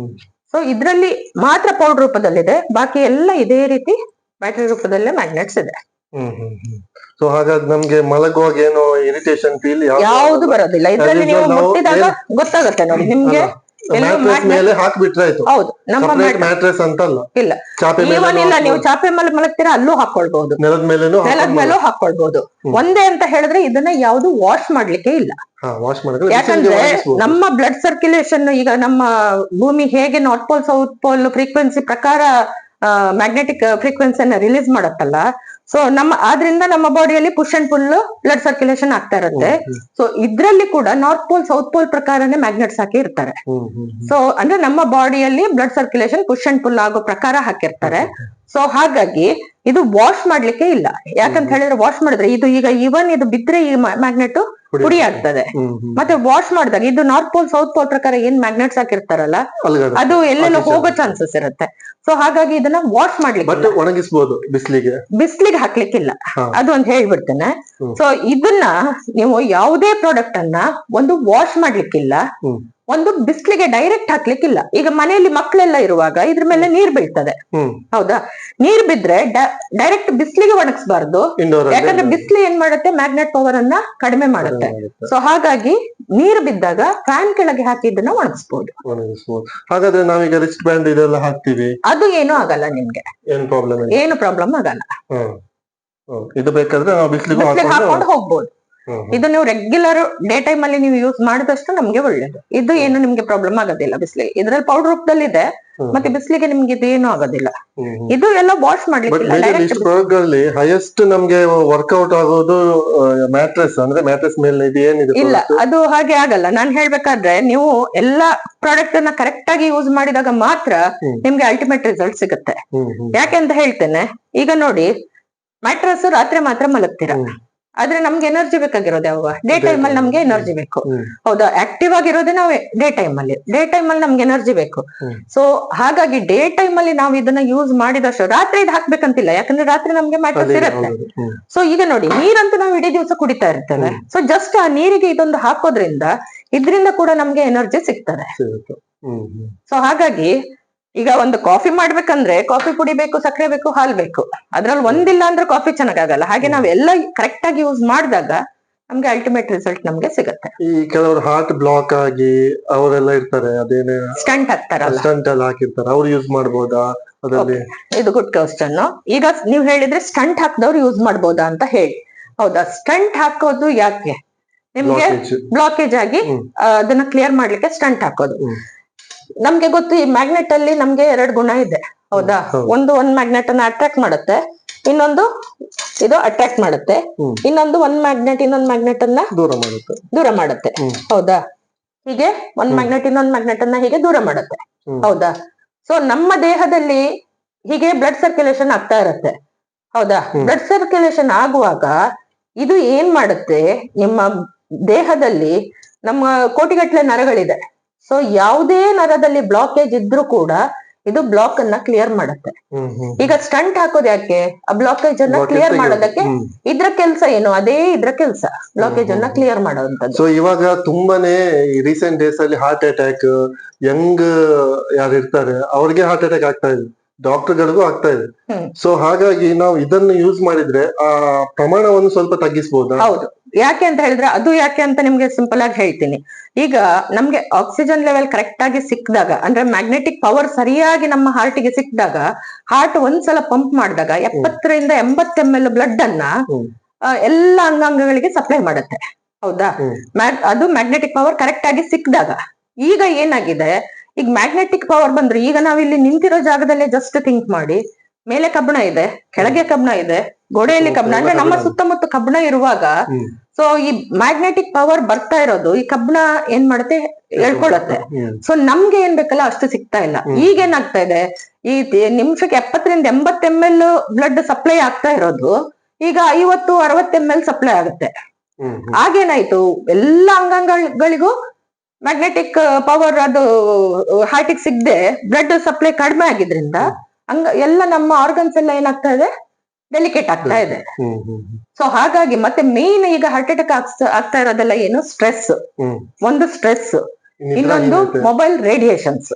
ಸೊ ಇದ್ರಲ್ಲಿ ಮಾತ್ರ ಪೌಡರ್ ರೂಪದಲ್ಲಿದೆ, ಬಾಕಿ ಎಲ್ಲ ಇದೇ ರೀತಿ ಬ್ಯಾಟರಿ ರೂಪದಲ್ಲೇ ಮ್ಯಾಗ್ನೆಟ್ಸ್ ಇದೆ. ಸೊ ಹಾಗಾಗಿ ನಮ್ಗೆ ಮಲಗುವಾಗ ಏನೋ ಇರಿಟೇಷನ್ ಫೀಲ್ ಯಾವ್ದು ಬರೋದಿಲ್ಲ. ಇದ್ರಲ್ಲಿ ನೀವು ಮುಟ್ಟಿದಾಗ ಗೊತ್ತಾಗುತ್ತೆ ನೋಡಿ ನಿಮ್ಗೆ. ಹೌದು, ನಮ್ಮ ಮ್ಯಾಟ್ರೆಸ್ ಅಂತಲ್ಲ, ಇಲ್ಲ ಇಲ್ಲ, ನೀವು ಚಾಪೆ ಮೇಲೆ ಮಲಗ್ತೀರಾ ಅಲ್ಲೂ ಹಾಕೊಳ್ಬಹುದು, ನೆಲದ ಮೇಲೂ ಹಾಕೊಳ್ಬಹುದು. ಒಂದೇ ಅಂತ ಹೇಳಿದ್ರೆ ಇದನ್ನ ಯಾವ್ದು ವಾಶ್ ಮಾಡ್ಲಿಕ್ಕೆ ಇಲ್ಲ. ಯಾಕಂದ್ರೆ ನಮ್ಮ ಬ್ಲಡ್ ಸರ್ಕ್ಯುಲೇಷನ್ ಈಗ ನಮ್ಮ ಭೂಮಿ ಹೇಗೆ north pole south pole frequency ಪ್ರಕಾರ ಮ್ಯಾಗ್ನೆಟಿಕ್ ಫ್ರೀಕ್ವೆನ್ಸಿಯನ್ನ ರಿಲೀಸ್ ಮಾಡತ್ತಲ್ಲ, ಸೊ ಆದ್ರಿಂದ ನಮ್ಮ ಬಾಡಿಯಲ್ಲಿ push and pull blood circulation ಆಗ್ತಾ ಇರುತ್ತೆ. ಸೊ ಇದ್ರಲ್ಲಿ ಕೂಡ ನಾರ್ತ್ ಪೋಲ್ ಸೌತ್ ಪೋಲ್ ಪ್ರಕಾರನೇ ಮ್ಯಾಗ್ನೆಟ್ಸ್ ಹಾಕಿ ಇರ್ತಾರೆ. ಸೊ ಅಂದ್ರೆ ನಮ್ಮ ಬಾಡಿಯಲ್ಲಿ blood circulation push and pull ಆಗೋ ಪ್ರಕಾರ ಹಾಕಿರ್ತಾರೆ. ಸೊ ಹಾಗಾಗಿ ಇದು ವಾಶ್ ಮಾಡ್ಲಿಕ್ಕೆ ಇಲ್ಲ. ಯಾಕಂತ ಹೇಳಿದ್ರೆ ವಾಶ್ ಮಾಡಿದ್ರೆ ಇದು ಈಗ ಇವನ್ ಇದು ಬಿದ್ರೆ ಈ ಮ್ಯಾಗ್ನೆಟ್ ಪುಡಿ ಆಗ್ತದೆ. ಮತ್ತೆ ವಾಶ್ ಮಾಡಿದಾಗ ಇದು ನಾರ್ತ್ ಪೋಲ್ ಸೌತ್ ಪೋಲ್ ಪ್ರಕಾರ ಏನ್ ಮ್ಯಾಗ್ನೆಟ್ಸ್ ಹಾಕಿರ್ತಾರಲ್ಲ ಅದು ಎಲ್ಲೆಲ್ಲ ಹೋಗೋ ಚಾನ್ಸಸ್ ಇರುತ್ತೆ. ಸೊ ಹಾಗಾಗಿ ಇದನ್ನ ವಾಶ್ ಮಾಡ್ಲಿಕ್ಕೆ ಒಣಗಿಸಬಹುದು, ಬಿಸ್ಲಿಗೆ ಹಾಕ್ಲಿಕ್ಕಿಲ್ಲ, ಅದು ಅಂತ ಹೇಳ್ಬಿಡ್ತೇನೆ. ಸೊ ಇದನ್ನ ನೀವು ಯಾವುದೇ ಪ್ರಾಡಕ್ಟ್ ಅನ್ನ ಒಂದು ವಾಶ್ ಮಾಡ್ಲಿಕ್ಕಿಲ್ಲ, ಒಂದು ಬಿಸ್ಲಿಗೆ ಡೈರೆಕ್ಟ್ ಹಾಕ್ಲಿಕ್ಕಿಲ್ಲ. ಈಗ ಮನೆಯಲ್ಲಿ ಮಕ್ಕಳೆಲ್ಲ ಇರುವಾಗ ಇದ್ರ ಮೇಲೆ ನೀರ್ ಬೀಳ್ತದೆ, ಹೌದಾ? ನೀರ್ ಬಿದ್ರೆ ಡೈರೆಕ್ಟ್ ಬಿಸ್ಲಿಗೆ ಒಣಗಿಸಬಾರ್ದು. ಯಾಕಂದ್ರೆ ಬಿಸ್ಲಿ ಏನ್ ಮಾಡುತ್ತೆ, ಮ್ಯಾಗ್ನೆಟ್ ಪವರ್ ಅನ್ನ ಕಡಿಮೆ ಮಾಡುತ್ತೆ. ಸೊ ಹಾಗಾಗಿ ನೀರು ಬಿದ್ದಾಗ ಫ್ಯಾನ್ ಕೆಳಗೆ ಹಾಕಿ ಇದನ್ನ ಒಣಗಿಸಬಹುದು. ಹಾಗಾದ್ರೆ ನಾವೀಗ ರಿಸ್ಟ್ ಬ್ಯಾಂಡ್ ಇದೆಲ್ಲ ಹಾಕ್ತಿವಿ, ಅದು ಏನೂ ಆಗಲ್ಲ, ನಿಮ್ಗೆ ಏನು ಪ್ರಾಬ್ಲಮ್ ಆಗಲ್ಲ. ಇದು ಬೇಕಾದ್ರೆ ನಾವು ಬಿಸ್ಲಿಗೆ ಹಾಕೊಂಡು ಹೋಗ್ಬೋದು. ಇದು ನೀವು ರೆಗ್ಯುಲರ್ ಡೇ ಟೈಮ್ ಅಲ್ಲಿ ನೀವು ಯೂಸ್ ಮಾಡಿದಷ್ಟು ನಮ್ಗೆ ಒಳ್ಳೇದು. ಇದು ಏನು ನಿಮ್ಗೆ ಪ್ರಾಬ್ಲಮ್ ಆಗೋದಿಲ್ಲ ಬಿಸ್ಲಿಗೆ. ಇದ್ರಲ್ಲಿ ಪೌಡರ್ ರೂಪದಲ್ಲಿ ಇದೆ, ಮತ್ತೆ ಬಿಸ್ಲಿಗೆ ನಿಮ್ಗೆ ಇದು ಏನು ಆಗೋದಿಲ್ಲ. ಇದು ಎಲ್ಲ ವಾಶ್ ಮಾಡ್ಲಿಕ್ಕೆ ಹೈಯೆಸ್ಟ್ ನಮ್ಗೆ ವರ್ಕೌಟ್ ಆಗೋದು ಮ್ಯಾಟ್ರೆಸ್, ಅಂದ್ರೆ ಮ್ಯಾಟ್ರೆಸ್ ಮೇಲೆ ಇದು ಏನಿದೆ ಇಲ್ಲ, ಅದು ಹಾಗೆ ಆಗಲ್ಲ. ನಾನ್ ಹೇಳ್ಬೇಕಾದ್ರೆ ನೀವು ಎಲ್ಲಾ ಪ್ರಾಡಕ್ಟ್ ಅನ್ನ ಕರೆಕ್ಟ್ ಆಗಿ ಯೂಸ್ ಮಾಡಿದಾಗ ಮಾತ್ರ ನಿಮ್ಗೆ ಅಲ್ಟಿಮೇಟ್ ರಿಸಲ್ಟ್ ಸಿಗುತ್ತೆ. ಯಾಕೆ ಅಂತ ಹೇಳ್ತೇನೆ, ಈಗ ನೋಡಿ ಮ್ಯಾಟ್ರೆಸ್ ರಾತ್ರಿ ಮಾತ್ರ ಮಲಗ್ತೀರಾ, ಆದ್ರೆ ನಮ್ಗೆ ಎನರ್ಜಿ ಬೇಕಾಗಿರೋದು ಯಾವಾಗ? ಡೇ ಟೈಮ್ ಅಲ್ಲಿ ನಮ್ಗೆ ಎನರ್ಜಿ ಬೇಕು, ಹೌದಾ? ಆಕ್ಟಿವ್ ಆಗಿರೋದೇ ನಾವು ಡೇ ಟೈಮ್ ಅಲ್ಲಿ ನಮ್ಗೆ ಎನರ್ಜಿ ಬೇಕು. ಸೊ ಹಾಗಾಗಿ ಡೇ ಟೈಮ್ ಅಲ್ಲಿ ನಾವು ಇದನ್ನ ಯೂಸ್ ಮಾಡಿದಷ್ಟು ರಾತ್ರಿ ಇದು ಹಾಕ್ಬೇಕಂತಿಲ್ಲ, ಯಾಕಂದ್ರೆ ರಾತ್ರಿ ನಮ್ಗೆ ಮ್ಯಾಟ್ರೆಸ್ ಇರುತ್ತೆ. ಸೊ ಈಗ ನೋಡಿ, ನೀರಂತೂ ನಾವು ಇಡೀ ದಿವಸ ಕುಡಿತಾ ಇರ್ತೇವೆ. ಸೊ ಜಸ್ಟ್ ಆ ನೀರಿಗೆ ಇದೊಂದು ಹಾಕೋದ್ರಿಂದ ಇದರಿಂದ ಕೂಡ ನಮ್ಗೆ ಎನರ್ಜಿ ಸಿಗ್ತದೆ. ಸೊ ಹಾಗಾಗಿ ಈಗ ಒಂದು ಕಾಫಿ ಮಾಡ್ಬೇಕಂದ್ರೆ ಕಾಫಿ ಪುಡಿ ಬೇಕು, ಸಕ್ಕರೆ ಬೇಕು, ಹಾಲ್ ಬೇಕು. ಅದ್ರಲ್ಲಿ ಒಂದಿಲ್ಲ ಅಂದ್ರೆ ಕಾಫಿ ಚೆನ್ನಾಗಲ್ಲ. ಹಾಗೆ ನಾವೆಲ್ಲ ಕರೆಕ್ಟ್ ಆಗಿ ಯೂಸ್ ಮಾಡಿದಾಗ ನಮ್ಗೆ ಅಲ್ಟಿಮೇಟ್ ರಿಸಲ್ಟ್ ನಮ್ಗೆ ಸಿಗುತ್ತೆ. ಈ ಕೆಲವರು ಹಾರ್ಟ್ ಬ್ಲಾಕ್ ಆಗಿ ಅವರೆಲ್ಲ ಇರ್ತಾರೆ, ಅದೇನೇ ಸ್ಟಂಟ್ ಹಾಕ್ತಾರಲ್ಲ, ಸ್ಟಂಟ್ ಎಲ್ಲ ಹಾಕಿರ್ತಾರೆ, ಅವ್ರು ಯೂಸ್ ಮಾಡ್ಬೋದಾ? ಅದರಲ್ಲಿ ಇದು ಗುಡ್ ಕ್ವಶನ್. ಈಗ ನೀವ್ ಹೇಳಿದ್ರೆ ಸ್ಟಂಟ್ ಹಾಕ್ದವ್ರು ಯೂಸ್ ಮಾಡ್ಬೋದಾ ಅಂತ ಹೇಳಿ, ಹೌದಾ? ಸ್ಟಂಟ್ ಹಾಕೋದು ಯಾಕೆ? ನಿಮ್ಗೆ ಬ್ಲಾಕೇಜ್ ಆಗಿ ಅದನ್ನ ಕ್ಲಿಯರ್ ಮಾಡ್ಲಿಕ್ಕೆ ಸ್ಟಂಟ್ ಹಾಕೋದು. ನಮ್ಗೆ ಗೊತ್ತು, ಈ ಮ್ಯಾಗ್ನೆಟ್ ಅಲ್ಲಿ ನಮ್ಗೆ 2 ಗುಣ ಇದೆ, ಹೌದಾ? ಒಂದ್ ಮ್ಯಾಗ್ನೆಟ್ ಅನ್ನ ಅಟ್ರಾಕ್ಟ್ ಮಾಡುತ್ತೆ, ಇನ್ನೊಂದು ಇದು ಅಟ್ರಾಕ್ಟ್ ಮಾಡುತ್ತೆ, ಇನ್ನೊಂದು ಒಂದ್ ಮ್ಯಾಗ್ನೆಟ್ ಅನ್ನ ದೂರ ಮಾಡುತ್ತೆ, ಹೌದಾ? ಹೀಗೆ ಒಂದ್ ಮ್ಯಾಗ್ನೆಟ್ ಇನ್ನೊಂದ್ ಮ್ಯಾಗ್ನೆಟ್ ಅನ್ನ ಹೀಗೆ ದೂರ ಮಾಡುತ್ತೆ, ಹೌದಾ? ಸೊ ನಮ್ಮ ದೇಹದಲ್ಲಿ ಹೀಗೆ ಬ್ಲಡ್ ಸರ್ಕ್ಯುಲೇಷನ್ ಆಗ್ತಾ ಇರತ್ತೆ, ಹೌದಾ? ಬ್ಲಡ್ ಸರ್ಕ್ಯುಲೇಷನ್ ಆಗುವಾಗ ಇದು ಏನ್ ಮಾಡುತ್ತೆ, ನಿಮ್ಮ ದೇಹದಲ್ಲಿ ನಮ್ಮ ಕೋಟಿಗಟ್ಟಲೆ ನರಗಳಿದೆ. ಸೊ ಯಾವುದೇ ನರದಲ್ಲಿ ಬ್ಲಾಕೇಜ್ ಇದ್ರೂ ಕೂಡ ಇದು ಬ್ಲಾಕ್ ಅನ್ನ ಕ್ಲಿಯರ್ ಮಾಡುತ್ತೆ. ಈಗ ಸ್ಟಂಟ್ ಹಾಕೋದು ಯಾಕೆ? ಆ ಬ್ಲಾಕೇಜ್ ಅನ್ನ ಕ್ಲಿಯರ್ ಮಾಡೋದಕ್ಕೆ. ಇದ್ರ ಕೆಲಸ ಏನು? ಅದೇ ಇದ್ರ ಕೆಲಸ, ಬ್ಲಾಕೇಜ್ ಅನ್ನ ಕ್ಲಿಯರ್ ಮಾಡೋದಂಥದ್ದು. ಸೊ ಇವಾಗ ತುಂಬಾನೇ ರೀಸೆಂಟ್ ಡೇಸ್ ಅಲ್ಲಿ ಹಾರ್ಟ್ ಅಟ್ಯಾಕ್, ಯಂಗ್ ಯಾರು ಇರ್ತಾರೆ ಅವ್ರಿಗೆ ಹಾರ್ಟ್ ಅಟ್ಯಾಕ್ ಆಗ್ತಾ ಇದೆ, ಡಾಕ್ಟರ್ಗಳಿಗೂ ಆಗ್ತಾ ಇದೆ. ಸೊ ಹಾಗಾಗಿ ನಾವು ಇದನ್ನು ಯೂಸ್ ಮಾಡಿದ್ರೆ ಆ ಪ್ರಮಾಣವನ್ನು ಸ್ವಲ್ಪ ತಗ್ಗಿಸಬಹುದಾ? ಹೌದು. ಯಾಕೆ ಅಂತ ಹೇಳಿದ್ರೆ, ಅದು ಯಾಕೆ ಅಂತ ನಿಮ್ಗೆ ಸಿಂಪಲ್ ಆಗಿ ಹೇಳ್ತೀನಿ. ಈಗ ನಮ್ಗೆ ಆಕ್ಸಿಜನ್ ಲೆವೆಲ್ ಕರೆಕ್ಟ್ ಆಗಿ ಸಿಕ್ಕಿದಾಗ, ಅಂದ್ರೆ ಮ್ಯಾಗ್ನೆಟಿಕ್ ಪವರ್ ಸರಿಯಾಗಿ ನಮ್ಮ ಹಾರ್ಟಿಗೆ ಸಿಕ್ಕಿದಾಗ, ಹಾರ್ಟ್ ಒಂದ್ಸಲ ಪಂಪ್ ಮಾಡಿದಾಗ 70 ರಿಂದ 80 ml ಬ್ಲಡ್ ಅನ್ನ ಎಲ್ಲ ಅಂಗಾಂಗಗಳಿಗೆ ಸಪ್ಲೈ ಮಾಡುತ್ತೆ, ಹೌದಾ? ಅದು ಮ್ಯಾಗ್ನೆಟಿಕ್ ಪವರ್ ಕರೆಕ್ಟ್ ಆಗಿ ಸಿಕ್ಕಿದಾಗ. ಈಗ ಏನಾಗಿದೆ, ಈಗ ಮ್ಯಾಗ್ನೆಟಿಕ್ ಪವರ್ ಬಂದ್ರೆ, ಈಗ ನಾವಿಲ್ಲಿ ನಿಂತಿರೋ ಜಾಗದಲ್ಲೇ ಜಸ್ಟ್ ಥಿಂಕ್ ಮಾಡಿ, ಮೇಲೆ ಕಬ್ಬಣ ಇದೆ, ಕೆಳಗೆ ಕಬ್ಬಣ ಇದೆ, ಗೋಡೆಯಲ್ಲಿ ಕಬ್ಬಣ, ಅಂದ್ರೆ ನಮ್ಮ ಸುತ್ತಮುತ್ತ ಕಬ್ಬಣ ಇರುವಾಗ, ಸೊ ಈ ಮ್ಯಾಗ್ನೆಟಿಕ್ ಪವರ್ ಬರ್ತಾ ಇರೋದು ಈ ಕಬ್ಬಣ ಏನ್ ಮಾಡುತ್ತೆ, ಹೇಳ್ಕೊಳತ್ತೆ. ಸೊ ನಮ್ಗೆ ಏನ್ ಬೇಕಲ್ಲ ಅಷ್ಟು ಸಿಗ್ತಾ ಇಲ್ಲ. ಈಗ ಏನಾಗ್ತಾ ಇದೆ, ಈ ನಿಮಿಷಕ್ಕೆ 70 ರಿಂದ 80 ml ಬ್ಲಡ್ ಸಪ್ಲೈ ಆಗ್ತಾ ಇರೋದು ಈಗ 50-60 ml ಸಪ್ಲೈ ಆಗುತ್ತೆ. ಆಗೇನಾಯ್ತು, ಎಲ್ಲಾ ಅಂಗಾಂಗಗಳಿಗೂ ಮ್ಯಾಗ್ನೆಟಿಕ್ ಪವರ್ ಅದು ಹಾರ್ಟಿಗೆ ಸಿಗದೆ ಬ್ಲಡ್ ಸಪ್ಲೈ ಕಡಿಮೆ ಆಗಿದ್ರಿಂದ ಎಲ್ಲ ನಮ್ಮ ಆರ್ಗನ್ಸ್ ಎಲ್ಲ ಏನಾಗ್ತಾ ಇದೆ, ಡೆಲಿಕೇಟ್ ಆಗ್ತಾ ಇದೆ. ಸೊ ಹಾಗಾಗಿ ಮತ್ತೆ ಮೇನ್ ಈಗ ಹಾರ್ಟ್ ಅಟ್ಯಾಕ್ ಆಗ್ತಾ ಇರೋದೆಲ್ಲ ಏನು, ಸ್ಟ್ರೆಸ್. ಒಂದು ಸ್ಟ್ರೆಸ್, ಇನ್ನೊಂದು ಮೊಬೈಲ್ ರೇಡಿಯೇಷನ್ಸ್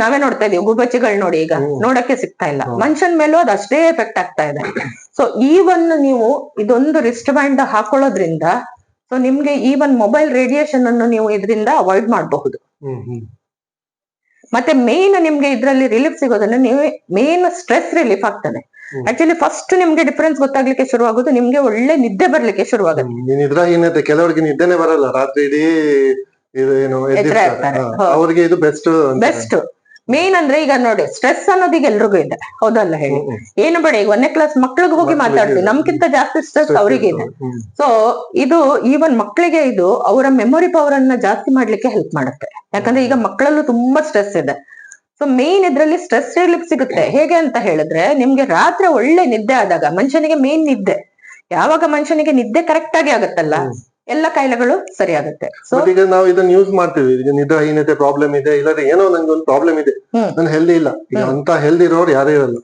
ನಾವೇ ನೋಡ್ತಾ ಇದೀವಿ, ಗುಬ್ಬಚ್ಚಿಗಳು ನೋಡಿ ಈಗ ನೋಡಕ್ಕೆ ಸಿಗ್ತಾ ಇಲ್ಲ. ಮನುಷ್ಯನ್ ಮೇಲೂ ಅದು ಅಷ್ಟೇ ಎಫೆಕ್ಟ್ ಆಗ್ತಾ ಇದೆ. ಸೊ ಈವನ್ ನೀವು ಇದೊಂದು ರಿಸ್ಟ್ ಬ್ಯಾಂಡ್ ಹಾಕೊಳ್ಳೋದ್ರಿಂದ ಸೊ ನಿಮ್ಗೆ ಈವನ್ ಮೊಬೈಲ್ ರೇಡಿಯೇಷನ್ ಅನ್ನು ನೀವು ಇದರಿಂದ ಅವಾಯ್ಡ್ ಮಾಡಬಹುದು. ಮತ್ತೆ ಮೇನ್ ನಿಮ್ಗೆ ಇದ್ರಲ್ಲಿ ರಿಲೀಫ್ ಸಿಗೋದನ್ನ ನೀವು ಮೇನ್ ಸ್ಟ್ರೆಸ್ ರಿಲೀಫ್ ಆಗ್ತದೆ. ಆಕ್ಚುಲಿ ಫಸ್ಟ್ ನಿಮ್ಗೆ ಡಿಫರೆನ್ಸ್ ಗೊತ್ತಾಗ್ಲಿಕ್ಕೆ ಶುರುವಾಗೋದು ನಿಮ್ಗೆ ಒಳ್ಳೆ ನಿದ್ದೆ ಬರ್ಲಿಕ್ಕೆ ಶುರುವಾಗುತ್ತೆ. ಕೆಲವರಿಗೆ ನಿದ್ದೆನೆ ಬರಲ್ಲ, ರಾತ್ರಿ ಇಡೀ ಅವರಿಗೆ ಇದು ಬೆಸ್ಟ್. ಮೇನ್ ಅಂದ್ರೆ ಈಗ ನೋಡಿ, ಸ್ಟ್ರೆಸ್ ಅನ್ನೋದು ಈಗ ಎಲ್ರಿಗೂ ಇದೆ, ಹೌದಲ್ಲ ಹೇಳಿ? ಏನು ಬೇಡ, ಈಗ 1ನೇ ಕ್ಲಾಸ್ ಮಕ್ಳಿಗೆ ಹೋಗಿ ಮಾತಾಡ್ತೀವಿ, ನಮ್ಗಿಂತ ಜಾಸ್ತಿ ಸ್ಟ್ರೆಸ್ ಅವರಿಗೆ ಇದೆ. ಸೊ ಇದು ಈವನ್ ಮಕ್ಕಳಿಗೆ ಇದು ಅವರ ಮೆಮೊರಿ ಪವರ್ ಅನ್ನ ಜಾಸ್ತಿ ಮಾಡ್ಲಿಕ್ಕೆ ಹೆಲ್ಪ್ ಮಾಡುತ್ತೆ. ಯಾಕಂದ್ರೆ ಈಗ ಮಕ್ಕಳಲ್ಲೂ ತುಂಬಾ ಸ್ಟ್ರೆಸ್ ಇದೆ. ಸೊ ಮೇನ್ ಇದ್ರಲ್ಲಿ ಸ್ಟ್ರೆಸ್ ರಿಲೀಫ್ ಸಿಗುತ್ತೆ. ಹೇಗೆ ಅಂತ ಹೇಳಿದ್ರೆ ನಿಮ್ಗೆ ರಾತ್ರಿ ಒಳ್ಳೆ ನಿದ್ದೆ ಆದಾಗ, ಮನುಷ್ಯನಿಗೆ ಮೇನ್ ನಿದ್ದೆ, ಯಾವಾಗ ಮನುಷ್ಯನಿಗೆ ನಿದ್ದೆ ಕರೆಕ್ಟ್ ಆಗಿ ಆಗುತ್ತಲ್ಲ ಎಲ್ಲ ಕಾಯಿಲೆಗಳು ಸರಿ ಆಗುತ್ತೆ. ಸೊ But ಈಗ ನಾವು ಇದನ್ನ ಯೂಸ್ ಮಾಡ್ತೀವಿ, ಈಗ ನಿದ್ರಾಹೀನತೆ ಪ್ರಾಬ್ಲಮ್ ಇದೆ, ಇಲ್ಲಾಂದ್ರೆ ಏನೋ ನಂಗೆ ಒಂದು ಪ್ರಾಬ್ಲಮ್ ಇದೆ, ನಾನು ಹೆಲ್ದಿ ಇಲ್ಲ, ಈಗ ಅಂತ ಹೆಲ್ದಿ ಇರೋರು ಯಾರೇ ಇರಲ್ಲ,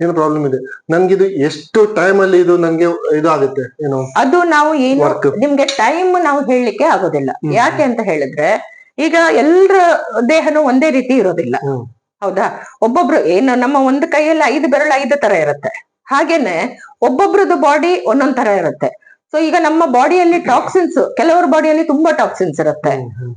ಏನೋ ಪ್ರಾಬ್ಲಮ್ ಇದೆ, ನನ್ಗಿದು ಎಷ್ಟು ಟೈಮ್ ಅಲ್ಲಿ ಇದು ನನ್ಗೆ ಇದು ಆಗುತ್ತೆ ಏನೋ ಅದು ನಾವು ಏನು Work. ನಿಮ್ಗೆ ಟೈಮ್ ನಾವು ಹೇಳಲಿಕ್ಕೆ ಆಗೋದಿಲ್ಲ. ಯಾಕೆ ಅಂತ ಹೇಳಿದ್ರೆ ಈಗ ಎಲ್ಲರ ದೇಹನು ಒಂದೇ ರೀತಿ ಇರೋದಿಲ್ಲ, ಹೌದಾ? ಒಬ್ಬೊಬ್ರು ಏನು ನಮ್ಮ ಒಂದು ಕೈಯಲ್ಲಿ 5 ಬೆರಳು 5 ತರ ಇರುತ್ತೆ, ಹಾಗೇನೆ ಒಬ್ಬೊಬ್ರದ್ದು ಬಾಡಿ ಒಂದೊಂದ್ ತರ ಇರುತ್ತೆ. ಸೊ ಈಗ ನಮ್ಮ ಬಾಡಿಯಲ್ಲಿ ಟಾಕ್ಸಿನ್ಸ್, ಕೆಲವರ ಬಾಡಿಯಲ್ಲಿ ತುಂಬಾ ಟಾಕ್ಸಿನ್ಸ್ ಇರುತ್ತೆ.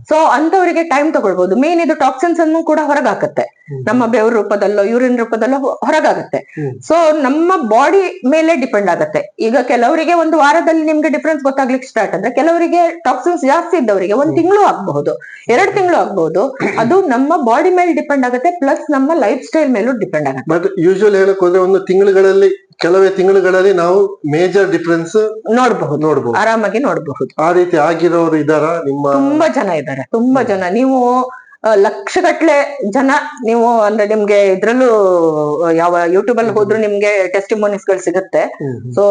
ಸೊ ಅಂತವರಿಗೆ ಟೈಮ್ ತಗೊಳ್ಬಹುದು. ಮೇನ್ ಇದು ಟಾಕ್ಸಿನ್ಸ್ ಅನ್ನು ಕೂಡ ಹೊರಗಾಕತ್ತೆ, ನಮ್ಮ ಬೆವ್ರ ರೂಪದಲ್ಲೋ ಯೂರಿನ್ ರೂಪದಲ್ಲೋ ಹೊರಗಾಗತ್ತೆ. ಸೊ ನಮ್ಮ ಬಾಡಿ ಮೇಲೆ ಡಿಪೆಂಡ್ ಆಗತ್ತೆ. ಈಗ ಕೆಲವರಿಗೆ ಒಂದು ವಾರದಲ್ಲಿ ನಿಮ್ಗೆ ಡಿಫ್ರೆನ್ಸ್ ಗೊತ್ತಾಗ್ಲಿಕ್ಕೆ ಸ್ಟಾರ್ಟ್ ಅಂದ್ರೆ, ಕೆಲವರಿಗೆ ಟಾಕ್ಸಿನ್ಸ್ ಜಾಸ್ತಿ ಇದ್ದವರಿಗೆ 1 ತಿಂಗಳು ಆಗ್ಬಹುದು, 2 ತಿಂಗಳು ಆಗ್ಬಹುದು. ಅದು ನಮ್ಮ ಬಾಡಿ ಮೇಲೆ ಡಿಪೆಂಡ್ ಆಗುತ್ತೆ, ಪ್ಲಸ್ ನಮ್ಮ ಲೈಫ್ ಸ್ಟೈಲ್ ಮೇಲೂ ಡಿಪೆಂಡ್ ಆಗುತ್ತೆ. ಬಟ್ ಯೂಶುವಲ್ ಹೇಳಕ್ ಹೋದ್ರೆ ಒಂದು ತಿಂಗಳುಗಳಲ್ಲಿ, ಕೆಲವೇ ತಿಂಗಳುಗಳಲ್ಲಿ ನಾವು ಮೇಜರ್ ಡಿಫ್ರೆನ್ಸ್ ನೋಡಬಹುದು, ಆರಾಮಾಗಿ ನೋಡಬಹುದು. ಆ ರೀತಿ ಆಗಿರೋರು ಇದಾರ ನಿಮ್ಮ? ತುಂಬಾ ಜನ ಇದ್ದಾರೆ, ತುಂಬಾ ಜನ. ನೀವು ಲಕ್ಷಗಟ್ಲೆ ಜನ ನೀವು ಅಂದ್ರೆ ನಿಮ್ಗೆ ಇದ್ರಲ್ಲೂ ಯಾವ ಯೂಟ್ಯೂಬ್ ಅಲ್ಲಿ ಹೋದ್ರು ನಿಮ್ಗೆ ಟೆಸ್ಟಿಮೋನಿಸ್ ಗಳು ಸಿಗುತ್ತೆ. ಸೊ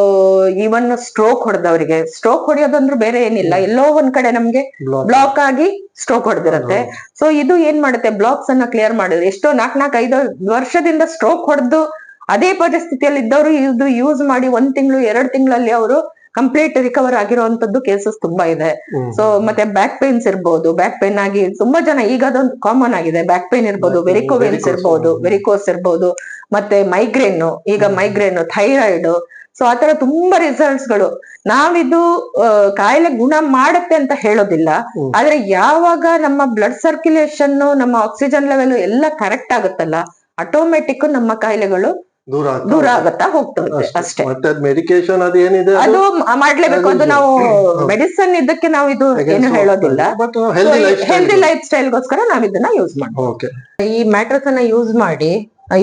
ಈವನ್ ಸ್ಟ್ರೋಕ್ ಹೊಡೆದವರಿಗೆ, ಸ್ಟ್ರೋಕ್ ಹೊಡೆಯೋದಂದ್ರೆ ಬೇರೆ ಏನಿಲ್ಲ, ಎಲ್ಲೋ ಒಂದ್ ಕಡೆ ನಮ್ಗೆ ಬ್ಲಾಕ್ ಆಗಿ ಸ್ಟ್ರೋಕ್ ಹೊಡೆದಿರುತ್ತೆ. ಸೊ ಇದು ಏನ್ ಮಾಡುತ್ತೆ, ಬ್ಲಾಕ್ಸ್ ಅನ್ನ ಕ್ಲಿಯರ್ ಮಾಡಿದ್ರೆ, ಎಷ್ಟೋ 4-5 ವರ್ಷದಿಂದ ಸ್ಟ್ರೋಕ್ ಹೊಡೆದು ಅದೇ ಪರಿಸ್ಥಿತಿಯಲ್ಲಿ ಇದ್ದವರು ಇದು ಯೂಸ್ ಮಾಡಿ 1 ತಿಂಗಳು 2 ತಿಂಗಳಲ್ಲಿ ಅವರು ಕಂಪ್ಲೀಟ್ ರಿಕವರ್ ಆಗಿರುವಂತದ್ದು ಕೇಸಸ್ ತುಂಬಾ ಇದೆ. ಸೊ ಮತ್ತೆ ಬ್ಯಾಕ್ ಪೇನ್ಸ್ ಇರ್ಬೋದು, ಬ್ಯಾಕ್ ಪೇನ್ ಆಗಿ ತುಂಬಾ ಜನ, ಈಗ ಅದೊಂದು ಕಾಮನ್ ಆಗಿದೆ, ಬ್ಯಾಕ್ ಪೇನ್ ಇರ್ಬೋದು, ವೆರಿಕೋವೆನ್ಸ್ ಇರ್ಬೋದು, ವೆರಿಕೋಸ್ ಇರ್ಬೋದು, ಮತ್ತೆ ಮೈಗ್ರೇನ್, ಈಗ ಮೈಗ್ರೇನ್, ಥೈರಾಯ್ಡ್. ಸೊ ಆತರ ತುಂಬಾ ರಿಸಲ್ಟ್ಸ್ ಗಳು. ನಾವಿದು ಕಾಯಿಲೆ ಗುಣ ಮಾಡುತ್ತೆ ಅಂತ ಹೇಳೋದಿಲ್ಲ, ಆದ್ರೆ ಯಾವಾಗ ನಮ್ಮ ಬ್ಲಡ್ ಸರ್ಕ್ಯುಲೇಷನ್, ನಮ್ಮ ಆಕ್ಸಿಜನ್ ಲೆವೆಲ್ ಎಲ್ಲ ಕರೆಕ್ಟ್ ಆಗುತ್ತಲ್ಲ, ಆಟೋಮೆಟಿಕ್ ನಮ್ಮ ಕಾಯಿಲೆಗಳು ದೂರ ಆಗುತ್ತಾ ಹೋಗ್ತದೆ ಅಷ್ಟೇ. ಮತ್ತೆ ಮೆಡಿಕೇಶನ್ ಅದು ಏನಿದೆ ಅದು ಮಾಡ್ಲೇಬೇಕು, ಅದು ನಾವು ಮೆಡಿಸಿನ್ ಇದಕ್ಕೆ ನಾವು ಇದು ಏನು ಹೇಳೋದಿಲ್ಲ. ಹೆಲ್ದಿ ಲೈಫ್ ಸ್ಟೈಲ್ಗೋಸ್ಕರ ನಾವ್ ಇದನ್ನ ಯೂಸ್ ಮಾಡ್ತೀವಿ. ಈ ಮ್ಯಾಟ್ರಸ್ ಅನ್ನ ಯೂಸ್ ಮಾಡಿ